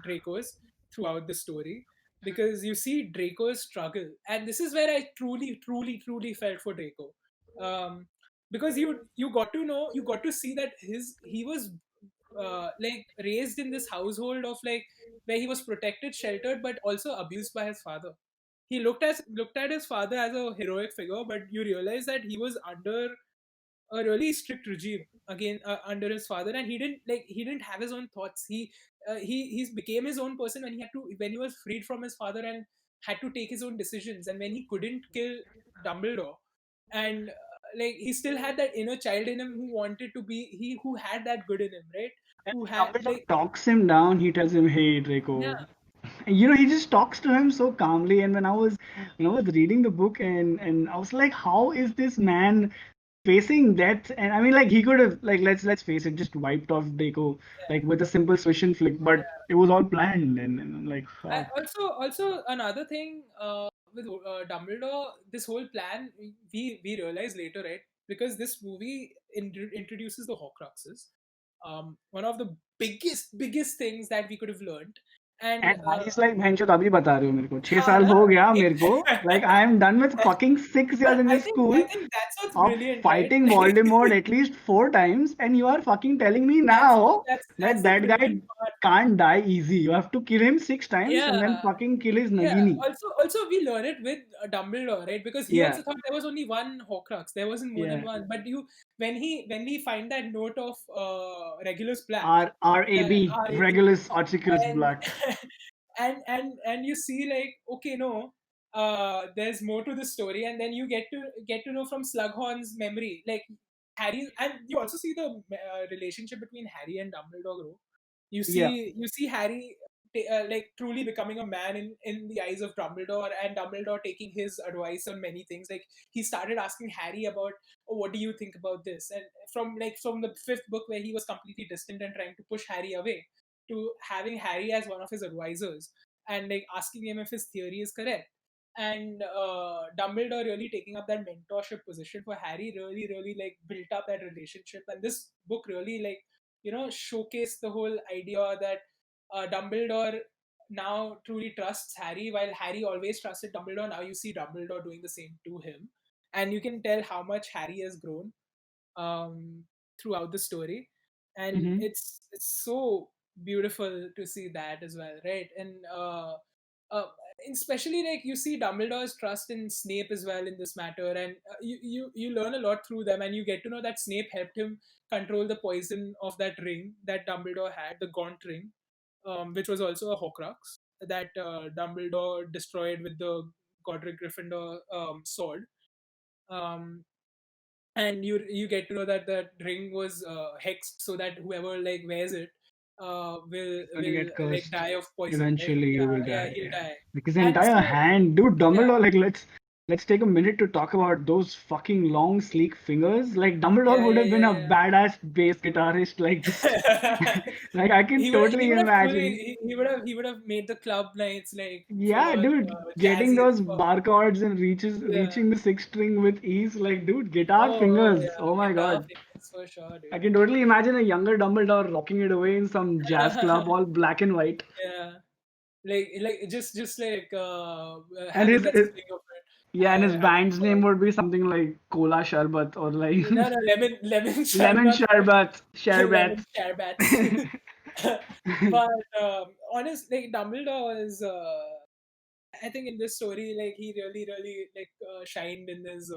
Draco's throughout the story, because you see Draco's struggle, and this is where I truly felt for Draco, because you got to see that he was like raised in this household of like where he was protected, sheltered, but also abused by his father. He looked at his father as a heroic figure, but you realize that he was under a really strict regime again, under his father, and he didn't have his own thoughts. He became his own person when he was freed from his father and had to take his own decisions, and when he couldn't kill Dumbledore, and like he still had that inner child in him who wanted to be he who had that good in him, right? and Who when had Dumbledore like talks him down, he tells him, "Hey, Yeah, Draco." He just talks to him so calmly. And when I was reading the book, and I was like, how is this man facing death? And I mean, like he could have, like, let's face it, just wiped off Deco yeah. like with a simple swish and flick, but it was all planned. And I'm like, fuck. Also another thing with Dumbledore, this whole plan we realize later, right? Because this movie introduces the Horcruxes, one of the biggest things that we could have learned, and And Harry's like, "बहनचोद अभी बता रहे हो मेरे को 6 हाँ साल ना, हो गया मेरे को, like, like I am done with fucking 6 years but in this school I think that's what's of brilliant, right? fighting Voldemort at least 4 times, and you are fucking telling me now That's that the that guy brilliant part. can't die easy. You have to kill him 6 times and then Yeah, fucking kill his yeah. Nagini." Also, we learn it with Dumbledore, right? Because he Yeah, also thought there was only one Horcrux. There wasn't more than yeah. one. But when we find that note of Regulus Black, RAB, RAB, Regulus Articulus and Black. and you see like, okay, no, there's more to the story, and then you get to know from Slughorn's memory, like Harry, and you also see the relationship between Harry and Dumbledore grow. You Yeah. see Harry. like truly becoming a man in the eyes of Dumbledore, and Dumbledore taking his advice on many things. Like he started asking Harry about, oh, what do you think about this? And from the fifth book where he was completely distant and trying to push Harry away, to having Harry as one of his advisors and like asking him if his theory is correct. And Dumbledore really taking up that mentorship position for Harry really like built up that relationship. And this book really like showcased the whole idea that Dumbledore now truly trusts Harry, while Harry always trusted Dumbledore. Now you see Dumbledore doing the same to him, and you can tell how much Harry has grown um, throughout the story, and Mm-hmm. it's so beautiful to see that as well, right? And uh, especially like you see Dumbledore's trust in Snape as well in this matter, and you learn a lot through them, and you get to know that Snape helped him control the poison of that ring that Dumbledore had, the Gaunt ring, which was also a Horcrux that Dumbledore destroyed with the Godric Gryffindor sword. Um, and you get to know that the ring was hexed so that whoever like wears it will It's gonna get like cursed. die of poison, right? Eventually, you will Yeah, die. he'll Yeah. die. Like his And entire so hand, dude. yeah, Dumbledore. Like let's take a minute to talk about those fucking long, sleek fingers. Like Dumbledore yeah, would yeah, have been a yeah, badass bass guitarist. Like just yeah. like I can He totally would have truly imagine. he would have made the club nights like Yeah, for dude, getting jazzy as those fuck. bar chords and Yeah. reaching the sixth string with ease. Like, dude, guitar Oh fingers. yeah, Oh my guitar God. fingers for sure, I dude. can totally imagine a younger Dumbledore rocking it away in some jazz club, all black and white. Yeah, like just like And having that swing of it. yeah, and his I would band's name fall. would be something like Cola Sharbat or like No, no, lemon Lemon sherbet, Sharbat, lemon Sherbet. sherbets. But honest, like Dumbledore is, I think in this story, like he really like shined in his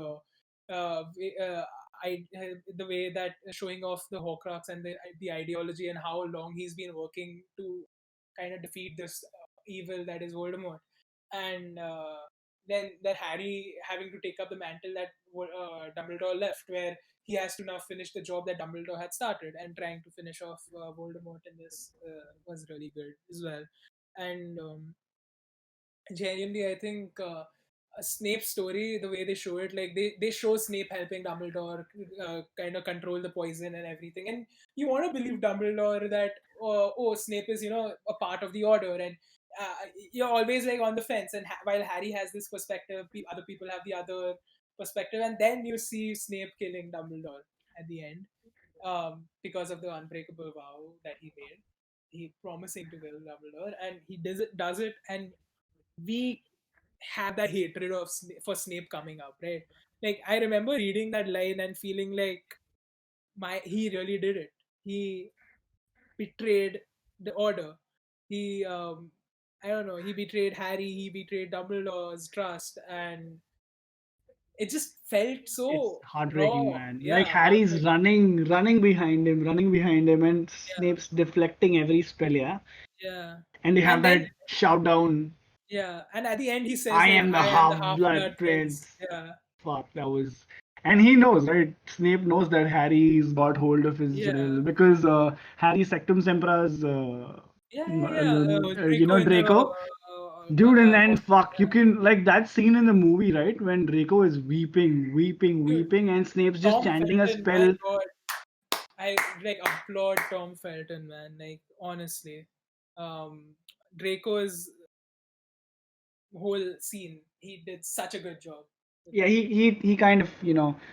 the way that showing off the Horcrux and the ideology and how long he's been working to kind of defeat this evil that is Voldemort, and then Harry having to take up the mantle that Dumbledore left, where he has to now finish the job that Dumbledore had started, and trying to finish off Voldemort in this was really good as well. And genuinely, I think a Snape story, the way they show it, like they show Snape helping Dumbledore kind of control the poison and everything, and you want to believe Dumbledore that oh, Snape is a part of the Order, and you're always like on the fence. And while Harry has this perspective, other people have the other perspective, and then you see Snape killing Dumbledore at the end, because of the unbreakable vow that he made. He promising to kill Dumbledore, and he does it, and we have that hatred of for Snape coming up, right? Like I remember reading that line and feeling like he really did it. He betrayed the Order. He I don't know. He betrayed Harry. He betrayed Dumbledore's trust, and it just felt It's so heartbreaking, raw. man. Like Yeah, Harry's heartbreaking. running behind him, and Yeah, Snape's deflecting every spell, yeah. yeah. And they have And then that shout down, yeah, and at the end he says I like, am the "I am the half Half blood Blood prince. Prince." Yeah, Fuck, that was. And he knows, right? Snape knows that Harry's got hold of his yeah, because Harry Sectum Sempra's, yeah, yeah, yeah. Draco in the Draco. Dude, and then Goblet. fuck, you can like that scene in the movie, right? When Draco is Dude, weeping, and Snape's just Tom chanting a Felton, my spell. God, I like applaud Tom Felton, man. Like honestly, um, Draco's whole scene, he did such a good job with Yeah, that. he kind of,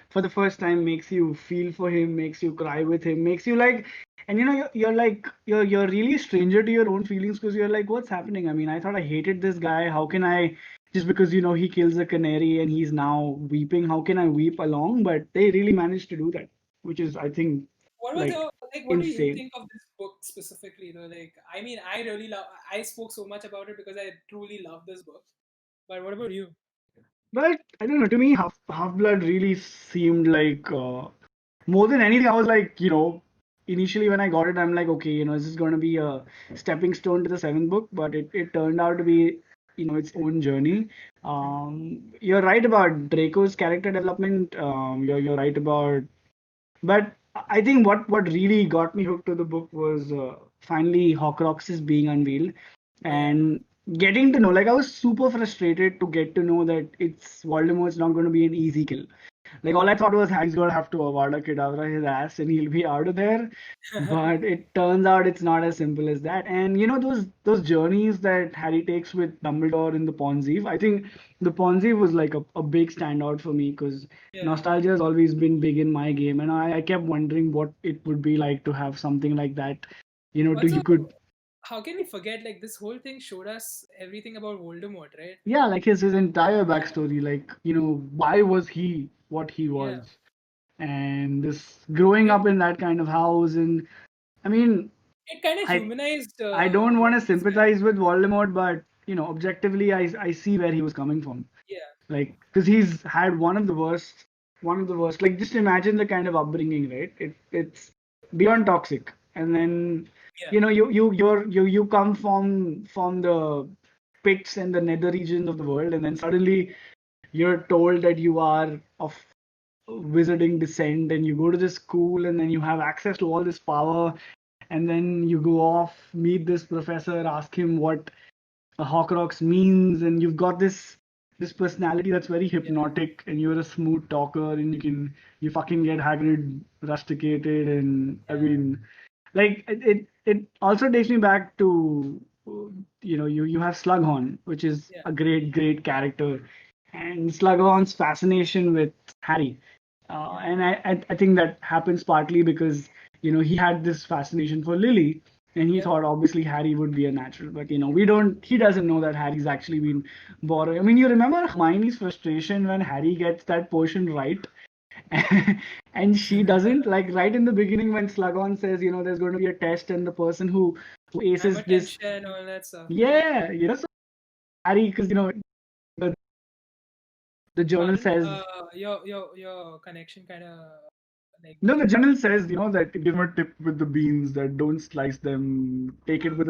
for the first time makes you feel for him, makes you cry with him, makes you like, and you're like you're really stranger to your own feelings because you're like, what's happening? I mean, I thought I hated this guy. How can I, just because he kills a canary and he's now weeping, how can I weep along? But they really managed to do that, which is, I think, What was like your like? What do you insane. think of this book specifically, though? Like, I mean, I really love. I spoke so much about it because I truly love this book. But what about you? But I don't know. To me, Half Blood really seemed like more than anything. I was like, initially when I got it, I'm like, okay, this is going to be a stepping stone to the seventh book. But it turned out to be, its own journey. You're right about Draco's character development. You're right about, but I think what really got me hooked to the book was finally Horcruxes being unveiled. Yeah. and getting to know, like, I was super frustrated to get to know that it's Voldemort's not going to be an easy kill. Like, all I thought was Harry's gonna have to Avada Kedavra his ass and he'll be out of there. But it turns out it's not as simple as that. And you know those journeys that Harry takes with Dumbledore in the Ponziv. I think the Ponziv was like a big standout for me because Yeah. nostalgia has always been big in my game, and I kept wondering what it would be like to have something like that. You know, to Also, you could, how can we forget, like, this whole thing showed us everything about Voldemort, right? yeah, like his entire Yeah. backstory, like, why was he what he Yeah. was, and this growing It up in that kind of house. And I mean, it kind of I humanized I don't want to Voldemort's sympathize character. with Voldemort, but objectively, I see where he was coming from. Yeah. Like, because he's had one of the worst. Like, just imagine the kind of upbringing, right? It's beyond toxic. And then, Yeah. you come from the pits and the nether regions of the world, and then suddenly you're told that you are of wizarding descent, and you go to this school, and then you have access to all this power, and then you go off, meet this professor, ask him what a Horcrux means, and you've got this personality that's very Yeah. hypnotic, and you're a smooth talker, and you fucking get Hagrid rusticated. And I Yeah. mean, like, it also takes me back to, you have Slughorn, which is Yeah. a great character, and Slughorn's fascination with Harry. Yeah. And I think that happens partly because he had this fascination for Lily, and he Yep. thought obviously Harry would be a natural. But he doesn't know that Harry's actually been borrowing. I mean, you remember Hermione's frustration when Harry gets that potion right, and she doesn't. Like, right in the beginning when Slughorn says, there's going to be a test, and the person who I'm aces this, attention, all that stuff, right? yeah, so Harry, because the, the journal Pardon? says, Your connection kind of like no, the became journal bad. says, that give him a tip with the beans, that don't slice them, take it Right.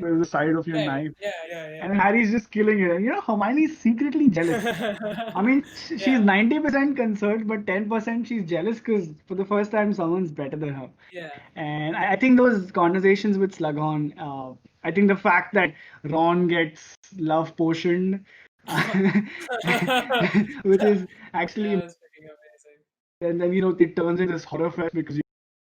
with the side of your Right. knife. Yeah. Yeah. Yeah. And Harry's just killing it. And Hermione's secretly jealous. I mean, she's Yeah. 90% concerned, but 10% she's jealous because for the first time someone's better than her. Yeah. And I think those conversations with Slughorn, I think the fact that Ron gets love potioned, which is actually, That was pretty amazing. and then, it turns into this horror fest because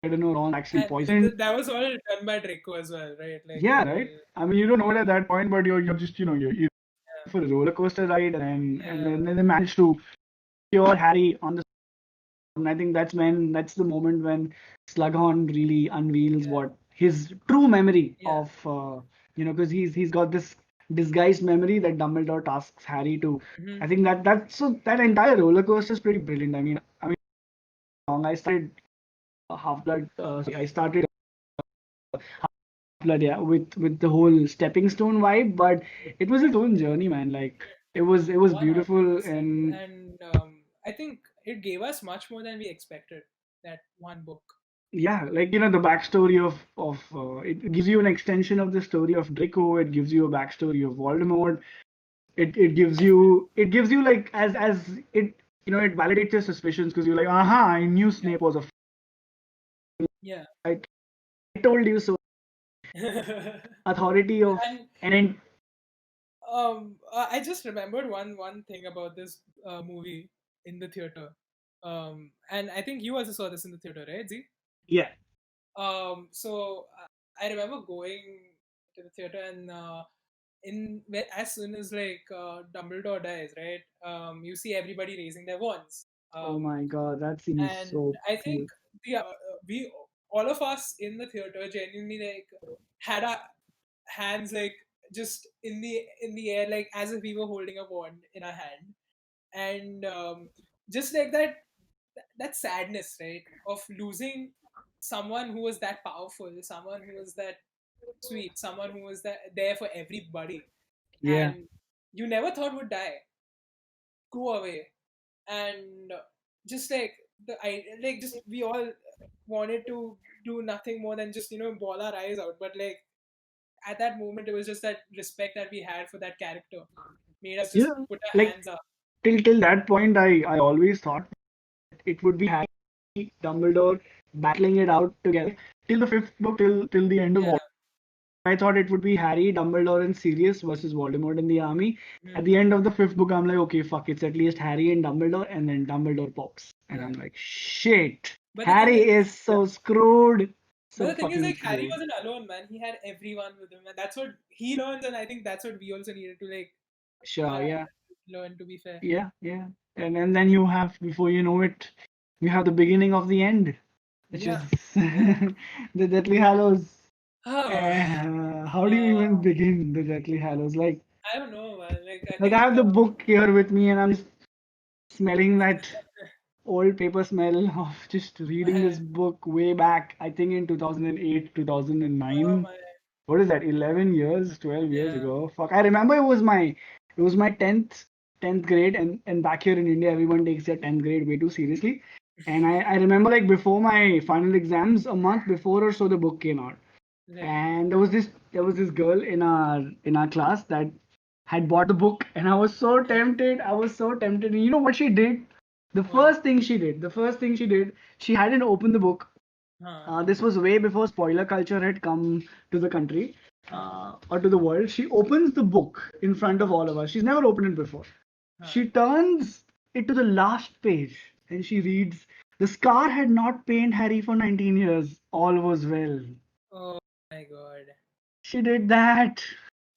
I don't know, Ron's actually And poisoned. that was all done by Draco as well, right? Like the Yeah, whole. right. I mean, you don't know it at that point, but you're just, you're Yeah. for a roller coaster ride, and Yeah. then they manage to cure Harry on the. And I think that's the moment when Slughorn really unveils Yeah. what his true memory Yeah. of, because he's got this disguised memory that Dumbledore tasks Harry to. Hmm. I think that entire roller coaster is pretty brilliant. I mean, I started Half-Blood. Sorry, I started Blood, yeah, with the whole stepping stone vibe, but it was its own journey, man. Like, it was beautiful. 100%. And And I think it gave us much more than we expected. That one book. yeah, like, the backstory of it gives you an extension of the story of Draco. It gives you a backstory of Voldemort. It gives you like, as it it validates your suspicions because you're like, aha, I knew Snape was a Yeah. I told you so. Yeah. Authority of, And and then, I just remembered one thing about this movie in the theater. And I think you also saw this in the theater, right, Z? yeah. So I remember going to the theater, and as soon as like Dumbledore dies, right? You see everybody raising their wands. Oh Um, my God, that scene is and so I think cool. the we all of us in the theater genuinely like had our hands like just in the air, like as if we were holding a wand in our hand, and just like that sadness, right, of losing someone who was that powerful, someone who was that sweet, someone who was there for everybody, Yeah. and you never thought would die, go away, and just like I like just we all wanted to do nothing more than just bawl our eyes out, but like at that moment it was just that respect that we had for that character made us just Yeah. put our Like, hands up. till that point, I always thought it would be Harry, Dumbledore battling it out together till the fifth book, till the end of Yeah. all. I thought it would be Harry, Dumbledore, and Sirius versus Voldemort in the army. At Hmm. the end of the fifth book, I'm like, okay, fuck, it's at least Harry and Dumbledore, and then Dumbledore pops. And Yeah. I'm like, shit, But the thing Harry is, is yeah. so screwed. But So the thing is, fucking like Harry screwed. wasn't alone, man. He had everyone with him, and that's what he learns, and I think that's what we also needed to like Sure, uh, yeah, learn. To be fair. yeah, yeah. And then you have, before you know it, you have the beginning of the end, which is Yeah. Yeah. the Deathly Hallows. Oh, How do you uh, even begin the Deathly Hallows? I don't know, man. Like I Like I think have the book here with me, and I'm just smelling that old paper smell of just reading man. this book way back. I think in 2008, Oh 2009. my. What is that? 11 years, 12 years Yeah. ago. Fuck. I remember it was my 10th grade, and back here in India, everyone takes their 10th grade way too seriously. And I remember like before my final exams, a month before or so, the book came out. Right. And there was this girl in our class that had bought the book, and I was so tempted. I was so tempted. And you know what she did? What? The first thing she did, she hadn't opened the book. Huh. This was way before spoiler culture had come to the country Huh. or to the world. She opens the book in front of Huh. all of us. She's never opened it before. Huh. She turns it to the last page and she reads, "The scar had not pained Harry for 19 years. All was well." Oh my god. She did that.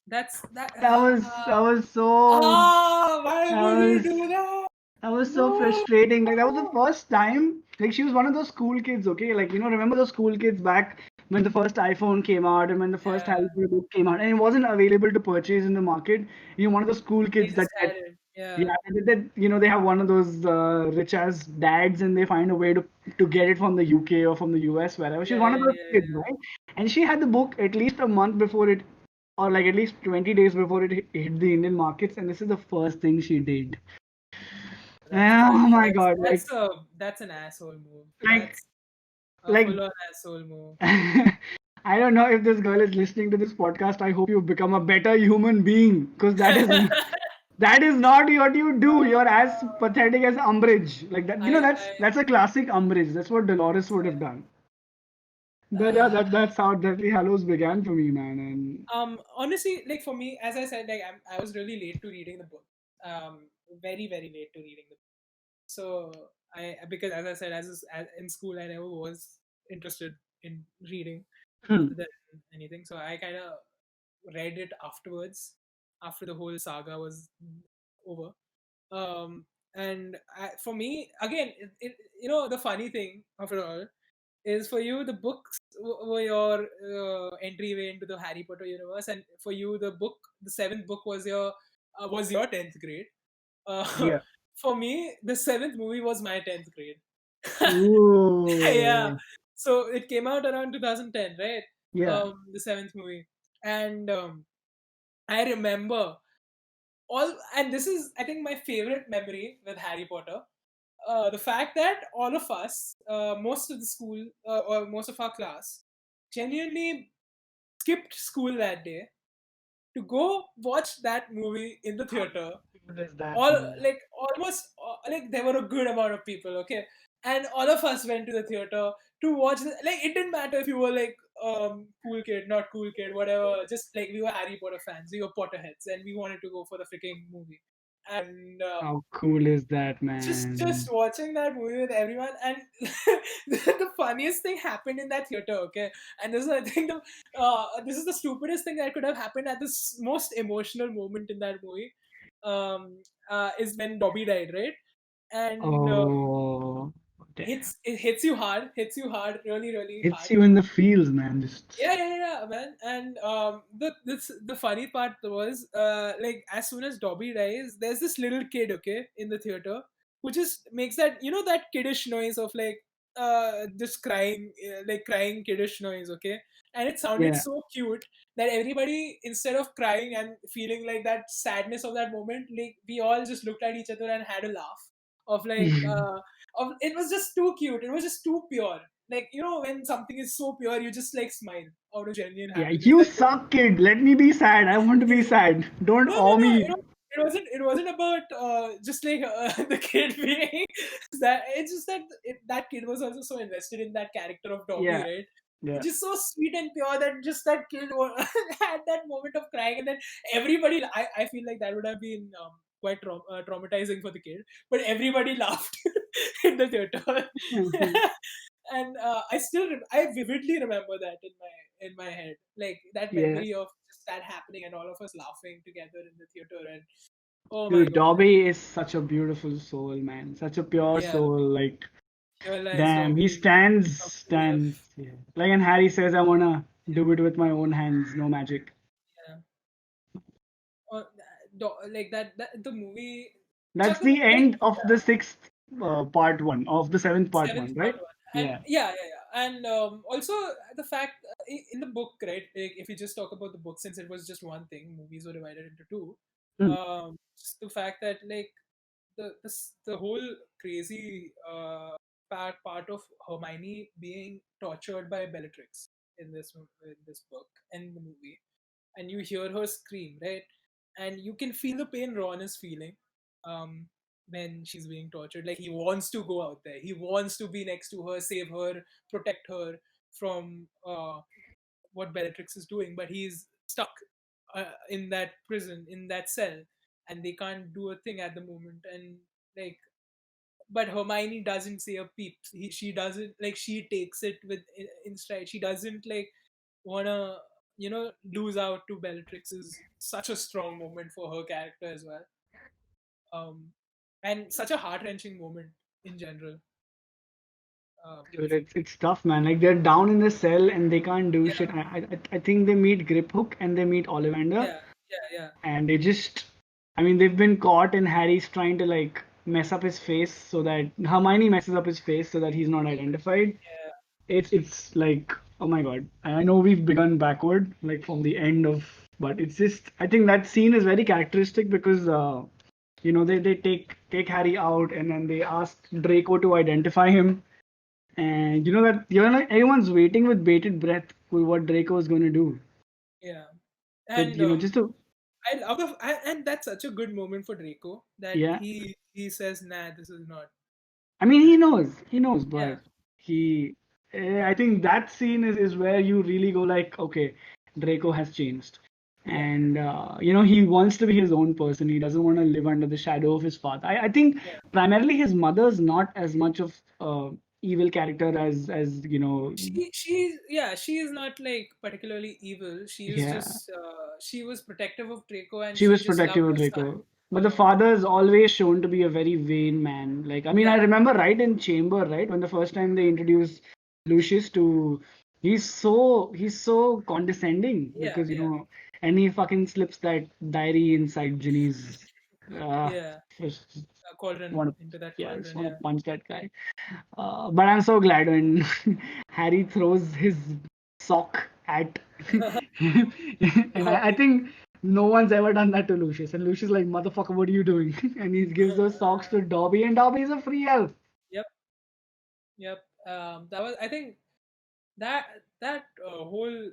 That's that. That was that was so Why that would you was do that? that was so No. frustrating. Like that was the first time. Like she was one of those school kids, okay? Like remember those school kids back when the first iPhone came out and when the first Yeah. Harry Potter book came out and it wasn't available to purchase in the market. One of those school They kids that just had it. Yeah. yeah, they have one of those rich ass dads and they find a way to get it from the UK or from the US, wherever. She's Yeah. one of Yeah. those Yeah. kids, right? And she had the book at least a month before it, or like at least 20 days before it hit the Indian markets, and this is the first thing she did. That's Oh my God, like, that's an asshole move. like, That's a like, full on asshole move. I don't know if this girl is listening to this podcast. I hope you become a better human being, because that is not what you do. You're as pathetic as Umbridge. Like that, I that's a classic Umbridge. That's what Dolores would have done. But yeah, uh, that's how Deathly Hallows began for me, man. And honestly, like for me, as I said, like I was really late to reading the book. Very very late to reading the book. So because as I said, as in school, I never was interested in reading hmm, other than anything. So I kind of read it afterwards, after the whole saga was over. And for me, again, the funny thing of it all is for you the books were your entryway into the Harry Potter universe, and for you the seventh book was your 10th grade. Uh, yeah. for me, the seventh movie was my 10th grade. Yeah, Ooh, so it came out around 2010, right? yeah, The seventh movie, and I remember and this is I think my favorite memory with Harry Potter. The fact that all of us, most of the school or most of our class, genuinely skipped school that day to go watch that movie in the how theater. cool is that, All man? like almost like there were a good amount of people, okay, and all of us went to the theater to watch like it didn't matter if you were like cool kid, not cool kid, whatever, just like we were Harry Potter fans, we were Potterheads, and we wanted to go for the freaking movie. And How cool is that, just man? watching that movie with everyone, and the funniest thing happened in that theater, okay, and this is I think this is the stupidest thing that could have happened at this most emotional moment in that movie. Is when Dobby died, right? And Oh, damn. hits you hard, really really Hits hard. you in the feels, man. Just Yeah, man. And the funny part was like as soon as Dobby dies, there's this little kid, okay, in the theater, who just makes that that kiddish noise of like just crying, like crying kiddish noise, okay, and it sounded yeah. so cute that everybody, instead of crying and feeling like that sadness of that moment, like we all just looked at each other and had a laugh of like of it was just too cute, it was just too pure, like when something is so pure you just like smile out of genuine Yeah, happiness you that suck, kid. Let me be sad. I want to be sad. Don't no, awe me. it wasn't about just like the kid being that, it's just that that kid was also so invested in that character of Dobby, Yeah, right? Yeah. just so sweet and pure that just that kid had that moment of crying, and then everybody. I feel like that would have been quite traumatizing for the kid, but everybody laughed in the theater, and I vividly remember that in my head, like that Yeah. memory of just that happening and all of us laughing together in the theater, and oh my Dude, god, Dobby is such a beautiful soul, man. Such a pure yeah, soul. Like, realized damn, he Dobby stands, come to life, stands. Yeah. Like, and Harry says, I wanna do it with my own hands, no magic. yeah. Like that the movie. That's Chuck, the like end of the sixth part one, of the seventh part seventh one, part right? one, and Yeah. and also the fact in the book, right? Like if you just talk about the book, since it was just one thing, movies were divided into two. Hmm. Just the fact that like the whole crazy part of Hermione being tortured by Bellatrix in this book and the movie, and you hear her scream, right? And you can feel the pain Ron is feeling um, when she's being tortured. Like he wants to go out there, he wants to be next to her, save her, protect her from what Bellatrix is doing, but he's stuck in that prison, in that cell, and they can't do a thing at the moment. And like, but Hermione doesn't say a peep. She doesn't like. She takes it in stride. She doesn't like wanna lose out to Bellatrix. Is such a strong moment for her character as well, um, and such a heart wrenching moment in general. Um, Dude, it's tough, man. Like they're down in the cell and they can't do yeah, shit. I think they meet Griphook and they meet Ollivander, yeah, yeah, and they just, I mean, they've been caught and Harry's trying to like mess up his face so that Hermione messes up his face so that he's not identified. yeah, It's like, oh my God. I know we've begun backward, like from the end of, but it's just, I think that scene is very characteristic because they take Harry out and then they ask Draco to identify him, and you know that like everyone's waiting with bated breath for what Draco is going to do. yeah. That And just to I love and that's such a good moment for Draco that yeah. he says, "Nah, this is not I mean, that." he knows, Yeah, but I think that scene is where you really go like, okay, Draco has changed, yeah, and he wants to be his own person. He doesn't want to live under the shadow of his father. I think yeah. primarily his mother's not as much of evil character as She is not like particularly evil. She was yeah. just she was protective of Draco, and She she was just loved protective of her son. Draco. But the father is always shown to be a very vain man. Like, I mean, I Yeah, remember right in Chamber, right, when the first time they introduced Lucius to, he's so condescending yeah, because, yeah, and he fucking slips that diary inside Ginny's, uh, yeah. just A cauldron, want to, into that yeah, I just cauldron. want to Yeah, punch that guy. But I'm so glad when Harry throws his sock at and I Dobby. think no one's ever done that to Lucius. And Lucius is like, motherfucker, what are you doing? And he gives those socks to Dobby, and Dobby is a free elf. Yep, yep. That was, I think, that whole,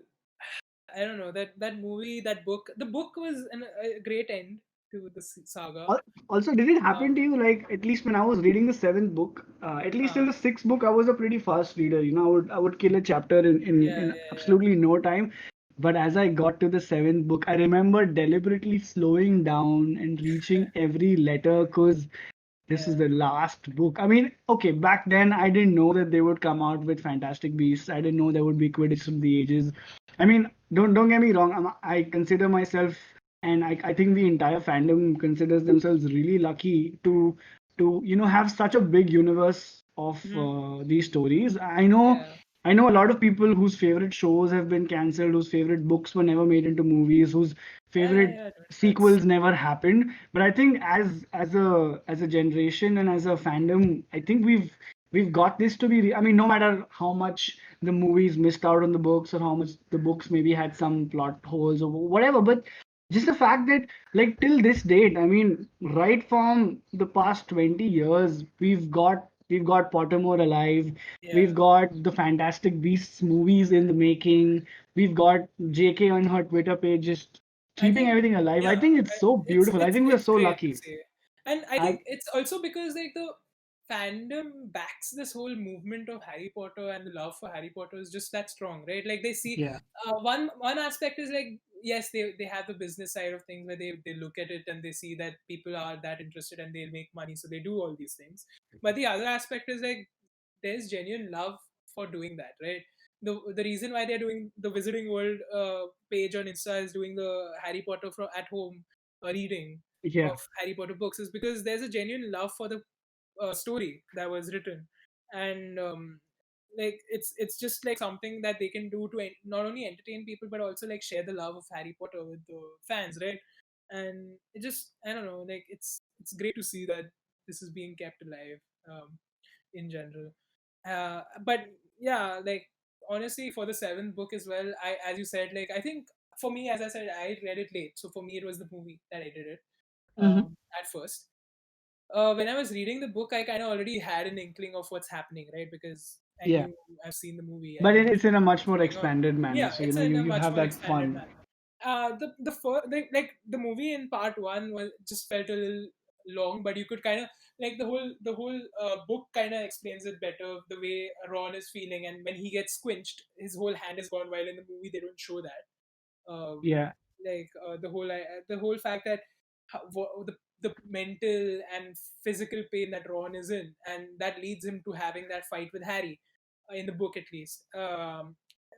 I don't know, that movie, that book. The book was a great end to the saga. Also, did it Um, happen to you like at least when I was reading the seventh book? At least in uh, the sixth book, I was a pretty fast reader. I would kill a chapter in yeah, absolutely no time. But as I got to the seventh book, I remember deliberately slowing down and reaching every letter because this is yeah, the last book. I mean, okay, back then I didn't know that they would come out with Fantastic Beasts. I didn't know there would be Quidditch from the Ages. I mean, don't get me wrong. I consider myself, and I think the entire fandom considers themselves really lucky to have such a big universe of mhm, these stories. I know a lot of people whose favorite shows have been cancelled, whose favorite books were never made into movies, whose favorite yeah. That's sequels never happened. But I think as a generation and as a fandom, I think we've got this to be. I mean, no matter how much the movies missed out on the books or how much the books maybe had some plot holes or whatever, but just the fact that like till this date, I mean, right from the past 20 years, we've got Pottermore alive. yeah. We've got the Fantastic Beasts movies in the making. We've got JK on her Twitter page just I keeping think, everything alive. I yeah, think it's so it's beautiful. I think we're it's so great to lucky. see, and I I think it's also because like fandom backs this whole movement of Harry Potter, and the love for Harry Potter is just that strong, right? Like they see Yeah. one aspect is like, yes, they have the business side of things where they look at it and they see that people are that interested and they'll make money, so they do all these things. But the other aspect is like there's genuine love for doing that, right? The reason why they're doing the Wizarding World page on Insta is doing the Harry Potter from at home reading Yeah. of Harry Potter books is because there's a genuine love for the story that was written, and like it's just like something that they can do to not only entertain people but also like share the love of Harry Potter with the fans, right? And it just, I don't know, like it's great to see that this is being kept alive, in general. But yeah, like honestly, for the seventh book as well, I, as you said, like I think for me, as I said, I read it late, so for me it was the movie that I did it Hmm. at first. When I was reading the book, I kind of already had an inkling of what's happening, right? Because I Yeah. knew, I've seen the movie, I But knew it's in a much more what's going on. expanded manner, Yeah, so it's in you a you much have more that expanded fun. manner. Like the movie in part one was just felt a little long, but you could kind of like the whole book kind of explains it better, the way Ron is feeling, and when he gets squinched, his whole hand is gone. While in the movie, they don't show that. Um, Yeah. like the whole fact that the mental and physical pain that Ron is in, and that leads him to having that fight with Harry, in the book at least.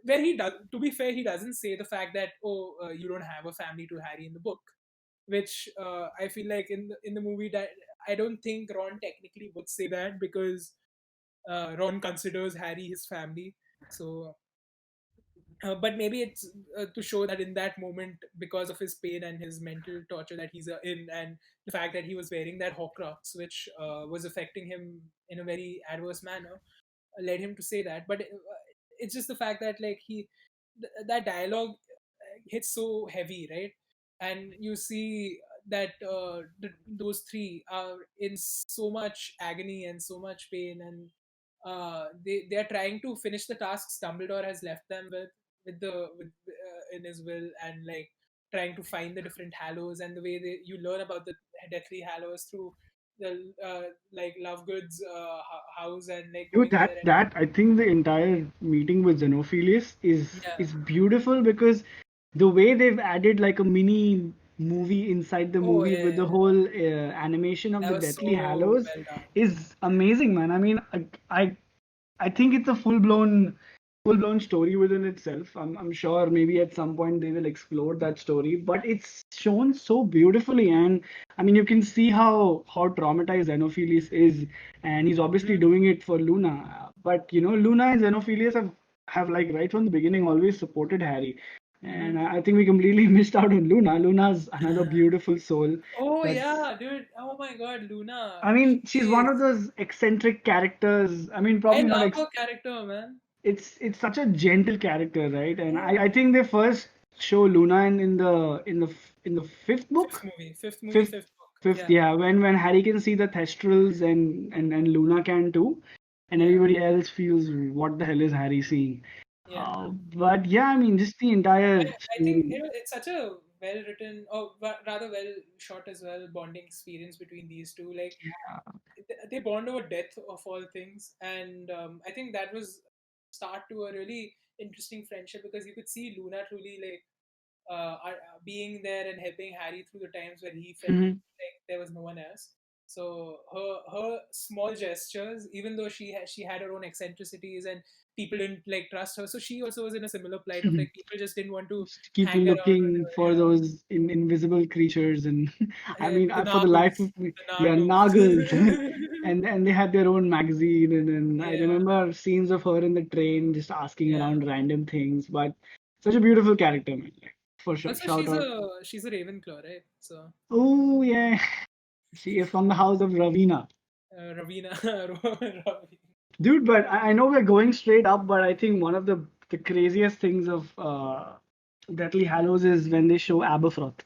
Where he does, to be fair, he doesn't say the fact that, oh, you don't have a family to Harry in the book, which I feel like in the movie that I don't think Ron technically would say that, because Ron considers Harry his family. So but maybe it's to show that in that moment, because of his pain and his mental torture that he's in, and the fact that he was wearing that Horcrux, which was affecting him in a very adverse manner, led him to say that. But it's just the fact that like that dialogue hits so heavy, right? And you see that those three are in so much agony and so much pain, and they are trying to finish the tasks Dumbledore has left them with in his will, and like trying to find the different hallows, and the way you learn about the Deathly Hallows through the like Lovegood's house, and like Dude, going that there, and that I think the entire meeting with Xenophilius yeah. is beautiful because the way they've added like a mini movie inside the Oh movie with yeah, the whole animation of that the was Deathly so Hallows well done. is amazing, man. I mean, I think it's a full blown story within itself. I'm sure maybe at some point they will explore that story, but it's shown so beautifully. And I mean, you can see how traumatized Xenophilius is, and he's obviously Mhm. doing it for Luna. But Luna and Xenophilius have like right from the beginning always supported Harry. And Mhm. I think we completely missed out on Luna. Luna's another beautiful soul. Oh That's yeah, dude. Oh my God, Luna. I She mean, she's one of is. those eccentric characters. I mean, I probably not love her character, man. it's such a gentle character, right? And I Yeah. think they first show Luna in the fifth Fifth book, movie. Fifth movie. fifth Fifth book. fifth, Yeah. yeah, when Harry can see the Thestrals and Luna can too, and Yeah. everybody else feels what the hell is Harry seeing? Yeah. But yeah, I mean, just the entire I think story. it's such a well written, or rather well shot as well, bonding experience between these two. Like they bond over death of all things, and I think that was start to a really interesting friendship, because you could see Luna truly like being there and helping Harry through the times where he felt Mhm. like there was no one else. So her small gestures, even though she had her own eccentricities and people didn't like trust her, so she also was in a similar plight of like people just didn't want to Just keep hang around with looking for her. those invisible creatures, and I Yeah, mean, the for the life Nargles, of me, the yeah, Nargles. Naggles, and they had their own magazine, and I Yeah, remember scenes of her in the train just asking yeah. around random things. But such a beautiful character, man. Like, for sure, Also, shout she's out. a Ravenclaw, right? So Oh yeah, she is from the house of Ravina. Ravina, Ravi. Dude, but I know we're going straight up, but I think one of the craziest things of Deathly Hallows is when they show Aberforth.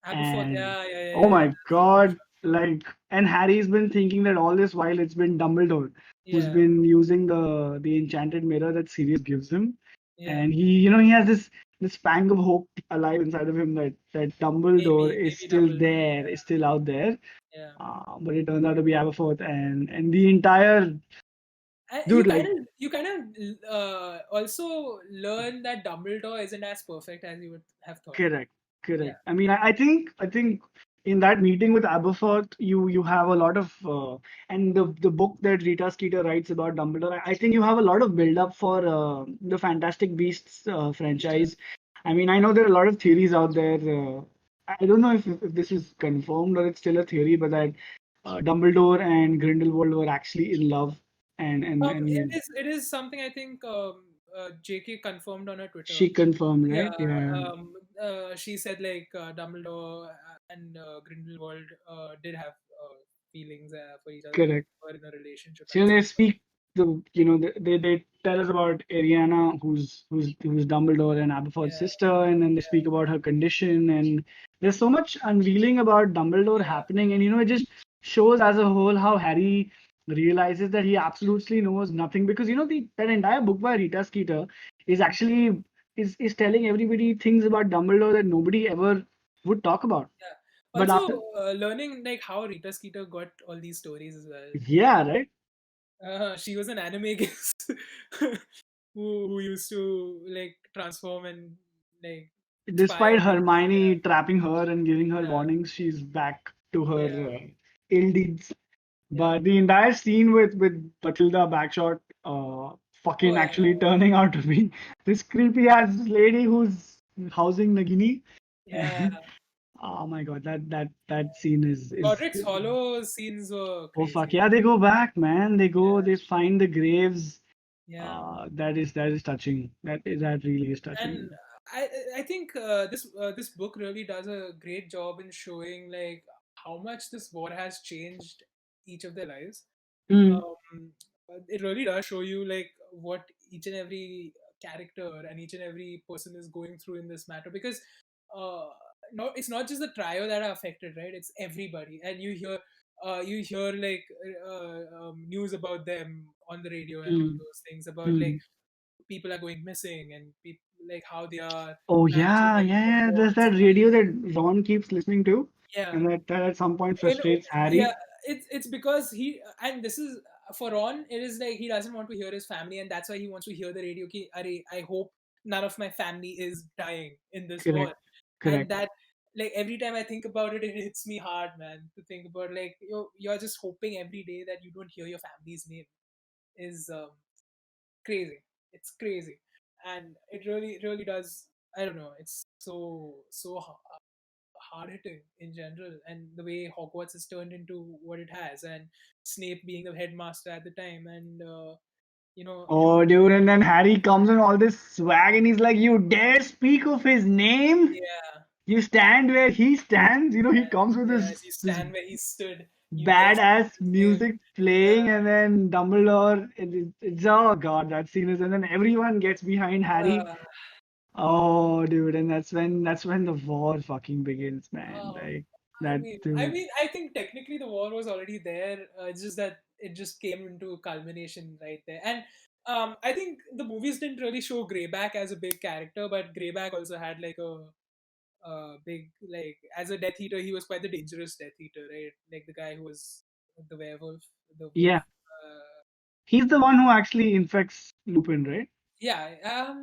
Aberforth. And Yeah, yeah, yeah, oh yeah. my That's a huge God, one. like, and Harry's been thinking that all this while it's been Dumbledore who's Yeah, been using the enchanted mirror that Sirius gives him. yeah. And he has this. this pang of hope alive inside of him that Dumbledore is maybe still Dumbledore. there, is still out there. Yeah. But it turns out to be Aberforth, and the entire You dude, like, kind of also learn that Dumbledore isn't as perfect as you would have thought. correct, Yeah. correct. I mean, I think in that meeting with Aberforth, you have a lot of and the book that Rita Skeeter writes about Dumbledore. I think you have a lot of build up for the Fantastic Beasts Yeah. franchise. I mean, I know there are a lot of theories out there. I don't know if this is confirmed or it's still a theory, but that Dumbledore and Grindelwald were actually in love, and It is something I think JK confirmed on her Twitter. she confirmed, Yeah, right? Yeah, she said like Dumbledore and Grindelwald did have feelings for each other and correct. were in a relationship So and they stuff. speak they tell us about Ariana, who's Dumbledore and Aberforth's Yeah, sister, and then they speak about her condition, and there's so much unveiling about Dumbledore yeah, happening, and it just shows as a whole how Harry realizes that he absolutely knows nothing because that entire book by Rita Skeeter is actually is telling everybody things about Dumbledore that nobody ever would talk about. yeah. But Also, after learning like how Rita Skeeter got all these stories as well. yeah, right. She was an anime guest who used to like transform and like inspire Despite people. Hermione trapping her and giving her Yeah, warnings, she's back to her yeah, ill deeds. yeah, But the entire scene with Bathilda Bagshot oh fucking yeah, actually turning out to be this creepy ass lady who's housing Nagini. yeah. Oh my god, that scene is Godric's Hollow scenes were oh fuck crazy. yeah, they go back, man. They go, Yeah, they find the graves. yeah. That is touching. That really is And touching. I think this book really does a great job in showing like how much this war has changed each of their lives. Mm, um, it really does show you like what each and every character and each and every person is going through in this matter because uh, no, it's not just the trio that are affected, right? It's everybody, and you hear like news about them on the radio and all mm, those things about like mm. people are going missing and people like how they are Oh managing yeah, like yeah, the yeah. There's bonds that and all. radio that Ron keeps listening to, Yeah, and that at some point you know, frustrates yeah, Harry. it's because he and this is for Ron. It is like he doesn't want to hear his family, and that's why he wants to hear the radio. Ki, Arey, I hope none of my family is dying in this war, Correct, and correct. that like every time I think about it, it hits me hard, man. To think about like you're just hoping every day that you don't hear your family's name is crazy. It's crazy, and it really does. I don't know. It's so hard hitting in general, and the way Hogwarts has turned into what it has, and Snape being the headmaster at the time, and him. Oh, dude, and then Harry comes in all this swag, and he's like, "You dare speak of his name? Yeah, You stand where he stands." He yeah, comes with yeah. this As you this stand where he stood, you dare speak badass his name. music playing, Yeah, and then Dumbledore. It's oh god, that scene is, and then everyone gets behind Harry. uh, Oh, dude, and that's when the war fucking begins, man. um, Like that, dude. I think technically the war was already there. It's just that it just came into a culmination right there. And I think the movies didn't really show Greyback as a big character, but Greyback also had like a big like as a Death Eater. He was quite the dangerous Death Eater, right? Like the guy who was the werewolf, the wolf. Yeah, Uh, he's the one who actually infects Lupin, right? yeah.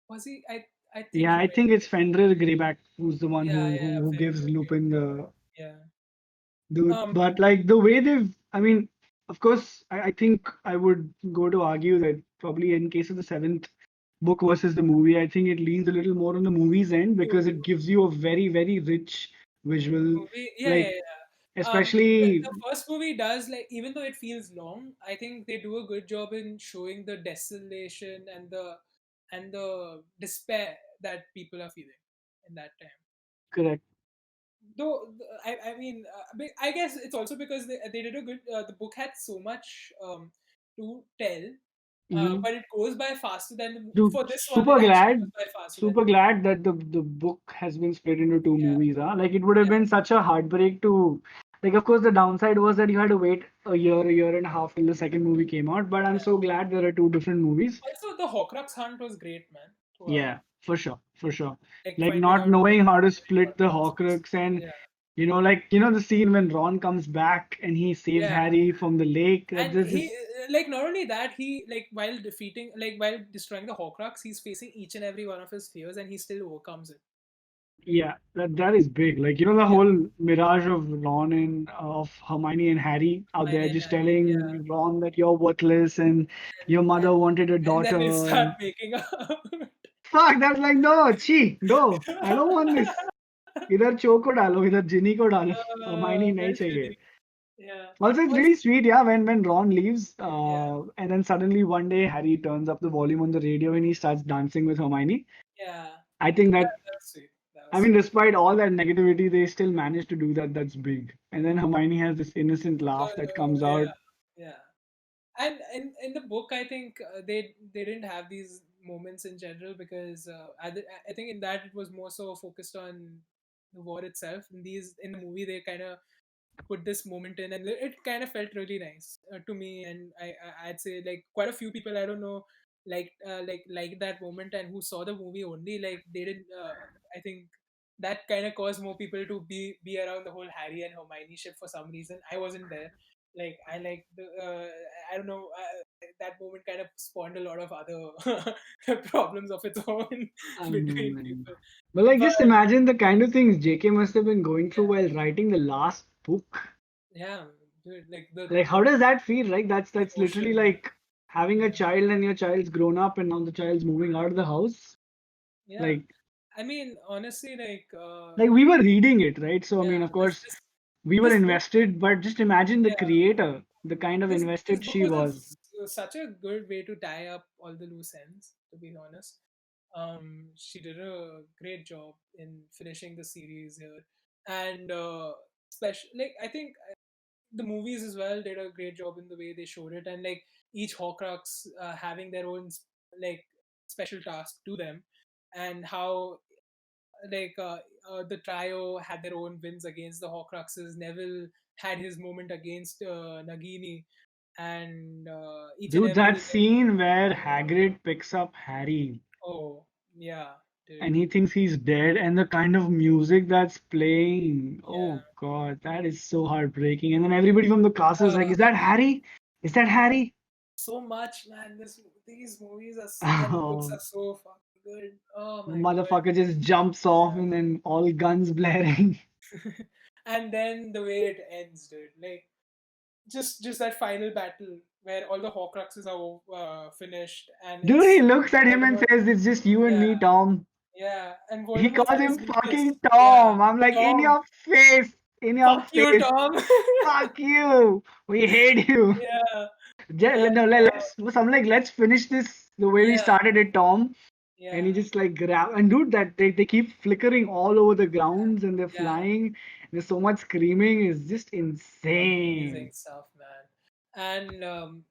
Was he? I think Yeah, he I might think have it's been. Fenrir Greyback who's the one Yeah, who gives Fenrir Lupin Greyback. the Yeah. dude. Um. But like the way I mean, of course, I think I would go to argue that probably in case of the seventh book versus the movie, I think it leans a little more on the movie's end because Movie. it gives you a very, very rich visual, Movie. Yeah. Yeah. like Yeah. especially The first movie does like even though it feels long, I think they do a good job in showing the desolation and the despair that people are feeling in that time. correct. Though I mean I guess it's also because they did a good the book had so much to tell, Hmm. but it goes by faster than Dude, for this one it actually goes by faster than the super movie. glad that the book has been split into two Yeah, movies. Huh? Like it would have yeah, been such a heartbreak to, like, of course, the downside was that you had to wait a year and a half till the second movie came out. But I'm yeah. so glad there are two different movies. Also the Horcrux hunt was great, man, throughout. Yeah, For sure, for sure. Like Like finding not out knowing how to what split the process. Horcrux, and Yeah, the scene when Ron comes back and he saves yeah. Harry from the lake. That And this he, is like, not only that, he, like, while destroying the Horcrux, he's facing each and every one of his fears, and he still overcomes it. yeah, that is big. Like the Yeah, whole mirage of Ron and of Hermione and Harry out Hermione there and just Harry. Yeah, telling Ron that you're worthless and your and mother wanted a and then they daughter start and making up. fuck. That's like no, chi, no, I don't want this. इधर चो को डालो इधर जिनी को डालो हमायनी नहीं Well, चाहिए. Shitty. Yeah. Also, it's Also, really sweet, yeah, when Ron leaves, yeah, and then suddenly one day Harry turns up the volume on the radio and he starts dancing with Hermione. yeah. I think That, that, that was sweet. That I was mean, sweet. despite all that negativity, they still managed to do that. That's big. And then Hermione has this innocent laugh that comes out. Yeah, yeah. And in the book, I think they didn't have these moments in general because I think in that it was more so focused on the war itself. In the movie, they kind of put this moment in, and it kind of felt really nice to me. And I'd say like quite a few people I don't know like that moment, and who saw the movie only, like they didn't. I think that kind of caused more people to be around the whole Harry and Hermione ship for some reason. I wasn't there. Like I like the I don't know, that moment kind of spawned a lot of other problems of its own I know, between man. people. But like, But just imagine the kind of things JK must have been going through while writing the last book. yeah, dude, like Like, how the does that feel? Like, that's literally emotion. like having a Yeah, child and your child's grown up and now the child's moving out of the house. yeah. Like, I mean, honestly, like we were reading it, right? So I yeah, mean, of course, we were this book, invested, but just imagine the yeah, creator, the kind of this invested book she was was. such a good way to tie up all the loose ends. To be honest, she did a great job in finishing the series here, and special like I think the movies as well did a great job in the way they showed it, and like each Horcrux having their own like special task to them, and how like the trio had their own wins against the Horcruxes. Neville had his moment against Nagini, and each and Dude, every that like scene where Hagrid picks up Harry oh yeah, dude, and he thinks he's dead, and the kind of music that's playing. yeah. Oh God, that is so heartbreaking. And then everybody from the class is like, "Is that Harry? Is that Harry?" So much, man. These movies and books Oh, are so fucking good. Oh my god. motherfucker just jumps off and then all guns blaring. And then the way it ends, dude. Like just that final battle where all the Horcruxes are finished, and Dude, he it's looks at him and Voldemort. says, "It's just you and Yeah, me, Tom." yeah, and He Voldemort's calls at his him weakest. fucking Yeah, Tom. I'm like, in Tom, your face, in your fuck you, face. Tom. Fuck you. We hate you. Yeah, and No, let's. So I'm like, let's finish this the way we yeah, started it, Tom. And yeah, he just like grab and dude, that they keep flickering all over the grounds and they're yeah. flying. There's so much screaming. It's just Amazing insane. stuff, man. And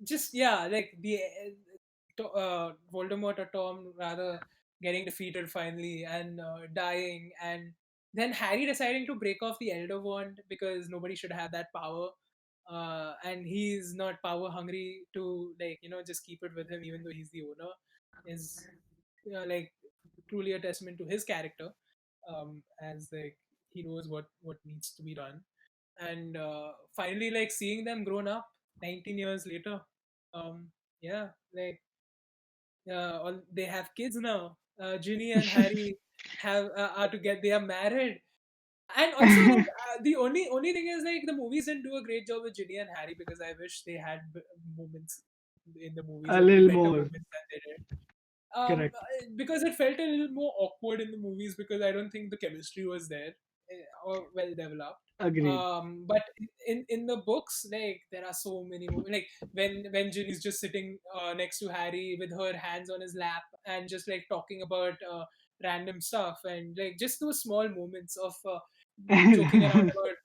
just yeah, like the Voldemort, or Tom rather, getting defeated finally and dying, and then Harry deciding to break off the Elder Wand because nobody should have that power, and he's not power hungry to like just keep it with him even though he's the owner, is like truly a testament to his character, as like he knows what needs to be done, and finally like seeing them grown up 19 years later, yeah, like all they have kids now. Ginny and Harry have are together. They are married, and also like the only thing is like the movies didn't do a great job with Ginny and Harry because I wish they had moments in the movies, A and little better more. moments than they did. Correct. Because it felt a little more awkward in the movies because I don't think the chemistry was there or well developed. Agreed. But in the books, like there are so many like when Ginny's just sitting next to Harry with her hands on his lap and just like talking about random stuff, and like just those small moments of joking around about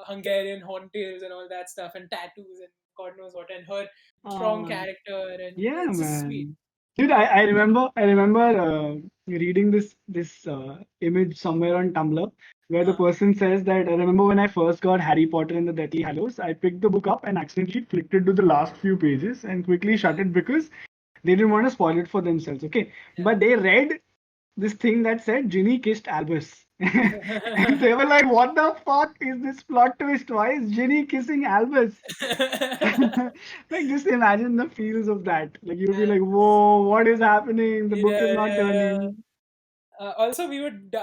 Hungarian horntails and all that stuff, and tattoos and God knows what, and her strong uh, character, and yeah, it's just sweet. man. Dude, Yeah, I remember reading this image somewhere on Tumblr where the uh, person says that I remember when I first got Harry Potter and the Deathly Hallows, I picked the book up and accidentally flicked it to the last few pages and quickly yeah, shut it because They didn't want to spoil it for themselves, okay? But they read this thing that said Ginny kissed Albus. And they were like, what the fuck is this plot twist? Why is Ginny kissing Albus? Like, just imagine the feels of that. Like, you'll be like, whoa, what is happening? The book is Yeah, not yeah, yeah. turning. Also, we would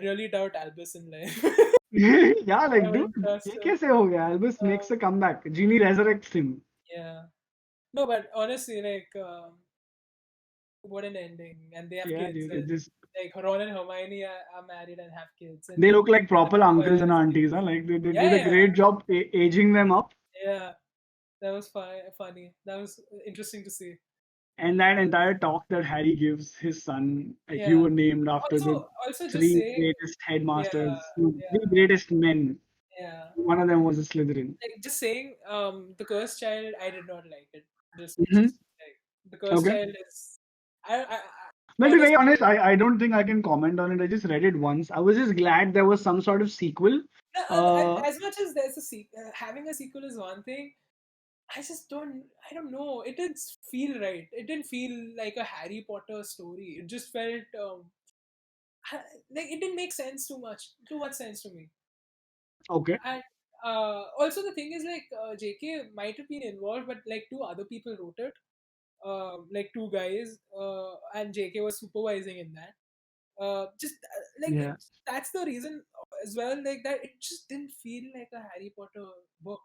really doubt Albus in life. Yeah, like, I dude, wouldn't trust ये him. कैसे हो गया? Albus Uh, makes a comeback. Ginny resurrects him. yeah. No, but honestly, like, what an ending. And they have Yeah, kids. dude, it And, just like, Ron and Hermione are married and have kids. And they look like the proper Malfoy uncles and has aunties, kids. huh? Like they Yeah, did a yeah, great job aging them up. yeah. That was funny. That was interesting to see. And that entire talk that Harry gives his son, like you Yeah. were named after the Also just three saying, greatest yeah, headmasters, no, three yeah, greatest men. yeah. One of them was a Slytherin. Like just saying, the cursed child, I did not like it. Hmm. Just like the cursed Okay. child is, I Well, to be very honestly, honest, I don't think I can comment on it. I just read it once. I was just glad there was some sort of sequel. as much as there's a having a sequel is one thing. I just don't. I don't know. It didn't feel right. It didn't feel like a Harry Potter story. It just felt like it didn't make sense too much. Too much sense to me. Okay. And also the thing is like JK might have been involved, but like two other people wrote it, like two guys, and JK was supervising in that. Just like Yeah. that's the reason as well. Like that, it just didn't feel like a Harry Potter book.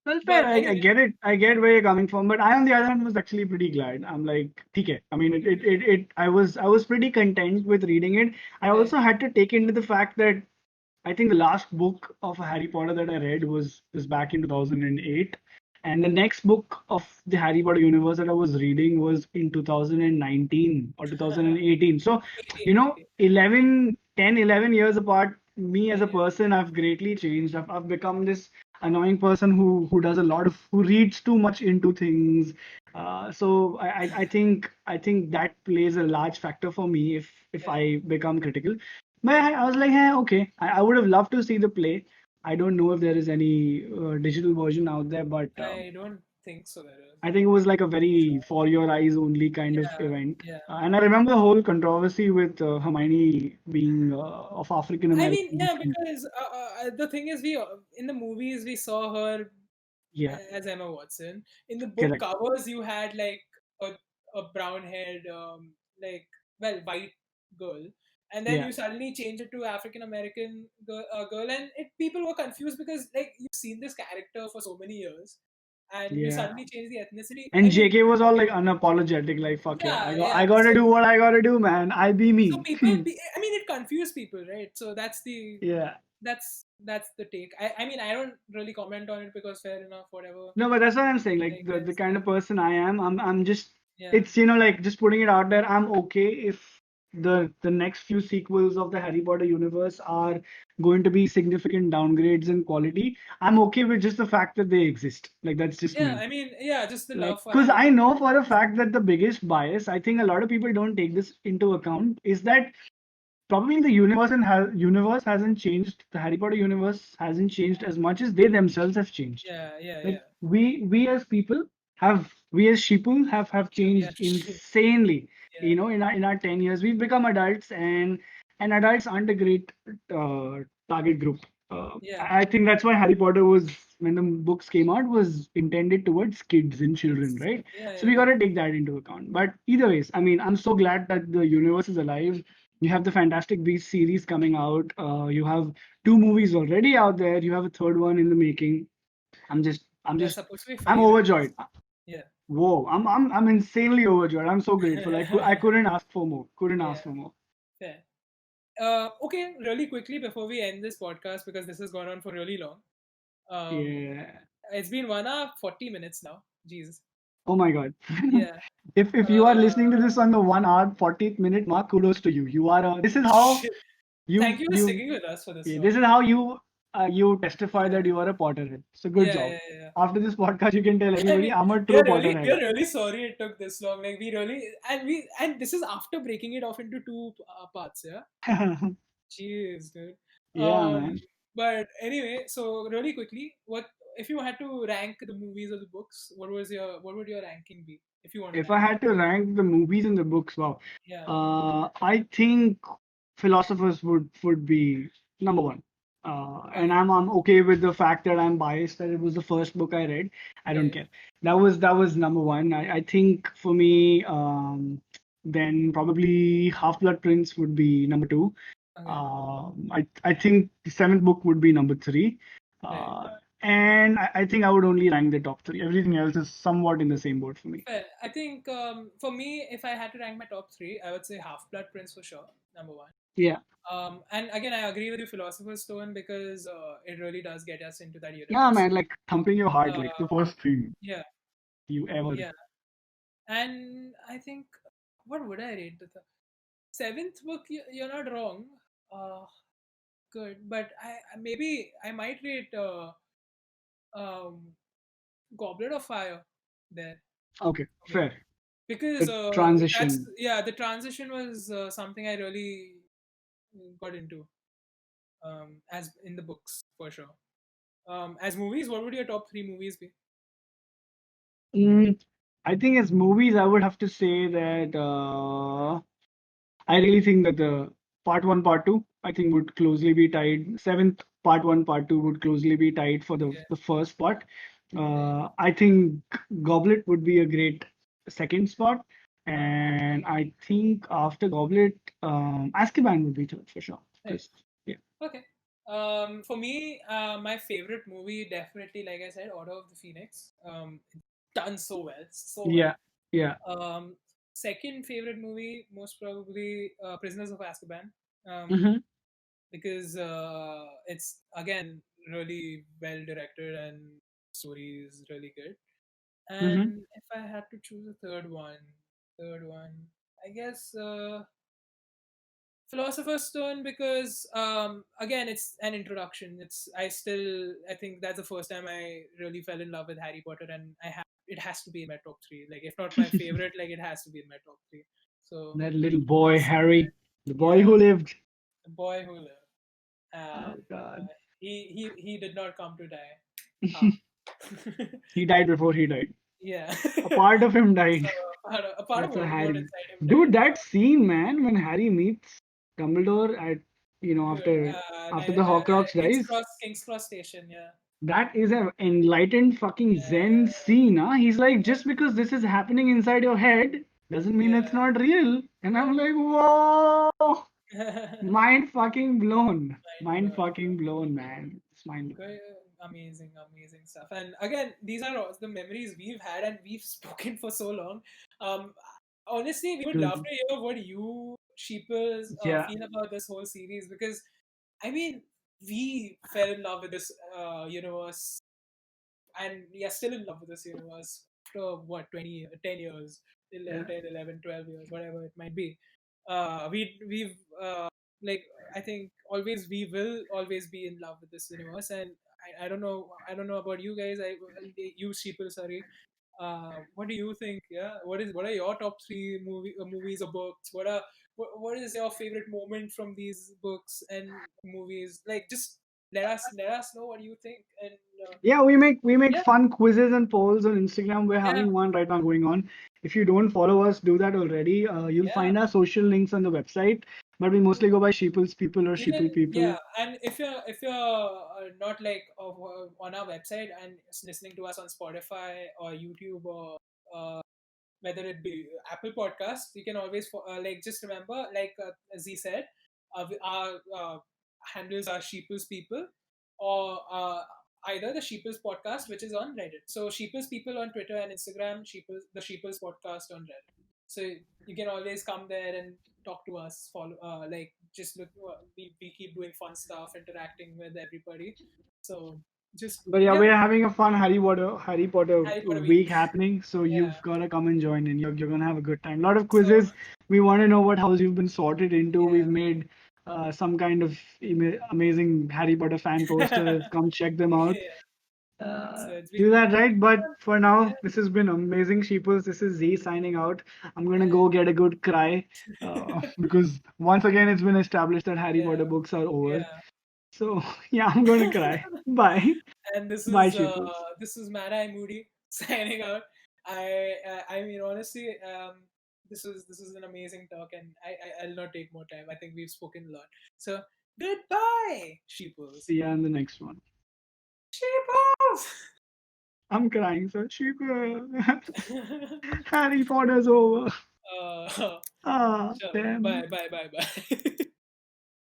Well, fair. But I anyway, get it. I get where you're coming from, but I, on the other hand, was actually pretty glad. I'm like, okay. I mean, I was pretty content with reading it. I right, also had to take into the fact that I think the last book of Harry Potter that I read was back in 2008, and the yeah, next book of the Harry Potter universe that I was reading was in 2019 or 2018. So, 18, 18, 11 years apart, me as 10 a years. person, I've greatly changed. I've become this annoying person who does a lot of who reads too much into things. So I think that plays a large factor for me if Yeah, I become critical. But I was like, hey, okay. I would have loved to see the play. I don't know if there is any digital version out there, but I don't think so. There is. I think it was like a very for your eyes only kind of Yeah, event. yeah. And I remember the whole controversy with Hermione being of African I mean, American yeah, descent. because the thing is, we in the movies we saw her Yeah, as Emma Watson. In the book correct. covers, you had like a, a brown haired, like white girl, and then Yeah, you suddenly change it to African American girl, and people were confused because like you've seen this character for so many years, and you yeah. suddenly change the ethnicity. I And mean, JK was all like unapologetic, like fuck yeah, yeah, I yeah. gotta So do what I gotta do, man. I'll be so me. I mean, it confused people, right? So Yeah. that's the take. I mean, I don't really comment on it because fair enough, whatever. No, but that's what I'm saying. Like Like the there's kind of person I am, I'm just yeah, it's like just putting it out there. I'm okay if the next few sequels of the Harry Potter universe are going to be significant downgrades in quality. I'm okay with just the fact that they exist. Like that's just yeah. me. I mean, yeah, just the Like love for because Harry I Potter. know for a fact that the biggest bias, I think a lot of people don't take this into account, is that probably the universe hasn't changed. The Harry Potter universe hasn't changed as much as they themselves have changed. Yeah, yeah, Like yeah, we as people we as sheeple have yeah, changed insanely. yeah, In our 10 years we've become adults, and adults aren't a great target group. yeah. I think that's why Harry Potter was, when the books came out, was intended towards kids and children, Kids. right? Yeah, So yeah, we got yeah. to take that into account. But either ways, I mean, I'm so glad that the universe is alive. You have the Fantastic Beasts series coming out. You have two movies already out there. You have a third one in the making. I'm just, I'm There's just, supposed to be I'm 5, I guess. overjoyed. Yeah, Whoa, I'm insanely overjoyed. I'm so grateful. I couldn't ask for more. Couldn't yeah. ask for more. Fair. Okay, really quickly before we end this podcast because this has gone on for really long. Um, Yeah. it's been 1 hour 40 minutes now. Jesus. Oh my God. Yeah. If you are listening to this on the 1 hour 40th minute mark, kudos to you. You are. This is how Shit. Thank you you for you. sticking with us for this Yeah, long. this is how you testify Yeah. that you are a Potterhead. So good Yeah, job. yeah, yeah. After this podcast, you can tell I everybody mean, I'm a true we Potterhead. are really sorry it took this long. Like and this is after breaking it off into two parts. Yeah. Jeez, dude. Yeah, Um, man. But anyway, so really quickly, what if you had to rank the movies or the books? What would your ranking be if you want to If rank? I had to rank the movies and the books, wow, Yeah. I think Philosophers would be number one. And Okay. I'm okay with the fact that I'm biased that it was the first book I read. I don't Right. care. That was number one. I think for me, then probably Half Blood Prince would be number two. Okay. I think the seventh book would be number three. Right. And I think I would only rank the top three. Everything else is somewhat in the same boat for me. Fair. I think for me, if I had to rank my top three, I would say Half Blood Prince for sure, number one. Yeah. And again, I agree with you, Philosopher's Stone, because it really does get us into that Yeah, universe. man, like thumping your heart, like the Uh, first thing yeah, you ever. yeah. And I think, what would I rate the seventh book? You're not wrong. Uh, Good, but maybe I might rate um, Goblet of Fire there Okay, for me, fair. because The that's transition. yeah, the transition was something I really got into, as in the books for sure. As movies, what would your top three movies be? Mm, I think as movies, I would have to say that I really think that the part one, part two, I think would closely be tied. Seventh part one, part two would closely be tied for Yeah, the first part. right. I think Goblet would be a great second spot, Uh, and I think after Goblet, Azkaban would be third for sure. right. Because yeah, Okay. For me, my favorite movie definitely, like I said, Order of the Phoenix. Done so well, so well. yeah, yeah. Um, Second favorite movie, most probably Prisoners of Azkaban, Mm-hmm, because it's again really well directed and story is really good. mm-hmm. And if I had to choose a third one, I guess Philosopher's Stone, because again it's an introduction. I think that's the first time I really fell in love with Harry Potter, and it has to be in my top three. Like if not my favorite, like it has to be in my top three. So That little boy, I'll say that. Harry, the boy Yeah, who lived. the boy who lived, Oh and God, he did not come to die. Ha. he died before he died. Yeah. A part of him So died. a part of That's a Voldemort Harry. inside him Dude, died. that scene, man, when Harry meets Dumbledore at, Dude, after the Horcrux dies, King's Cross Station. Yeah. that is an enlightened fucking Zen scene, huh? He's like, just because this is happening inside your head doesn't mean Yeah. it's not real. And Yeah. I'm like, whoa, Mind mind fucking blown. Mind blown. fucking blown, man. It's mind blown. Good, amazing, amazing stuff. And again, these are all the memories we've had and we've spoken for so long. Um, Honestly, we would love Dude, to hear what you sheepers yeah. feel about this whole series, because I mean, we fell in love with this universe, and we are still in love with this universe after what 10 years, Yeah. 10, 11, 12 years, whatever it might be. We've like I think always we will always be in love with this universe. And I don't know about you guys. You sheeple, sorry. What do you think? Yeah, what are your top three movies or books? What is your favorite moment from these books and movies? Like, just let us know what you think. And Yeah, we make yeah, fun quizzes and polls on Instagram. We're yeah, having one right now going on. If you don't follow us, do that already. You'll yeah. find our social links on the website, but we mostly go by Sheeples People or You Sheeple can, People. yeah. And if you're not like on our website and listening to us on Spotify or YouTube, or uh, whether it be Apple Podcasts, you can always like just remember, like Z said, our handles are Sheeples People, or either the Sheeples Podcast, which is on Reddit. So Sheeples People on Twitter and Instagram, the Sheeples Podcast on Reddit. So you can always come there and talk to us. Follow, like just look. We keep doing fun stuff, interacting with everybody. So just But yeah, yeah, we're having a fun Harry Potter Harry Potter week. week happening, so Yeah, you've gotta come and join in. You're gonna have a good time. A lot of so quizzes. We want to know what house you've been sorted into. We've yeah. made some kind of amazing Harry Potter fan posters. Come check them out. Yeah. So Do that, it's been right? But fun. for Yeah, now, this has been amazing, Sheeples. This is Z signing out. I'm gonna yeah, go get a good cry because once again, it's been established that Harry yeah, Potter books are over. yeah. So yeah, I'm gonna cry. Bye. And Bye, Sheeples. this is Mad Eye Moody signing out. I mean, honestly, this is an amazing talk, and I'll not take more time. I think we've spoken a lot. So goodbye, sheeples. See ya in the next one. Sheeples. I'm crying, sir. Sheeples. Harry Potter's over. uh, Ah, sure. damn. Bye.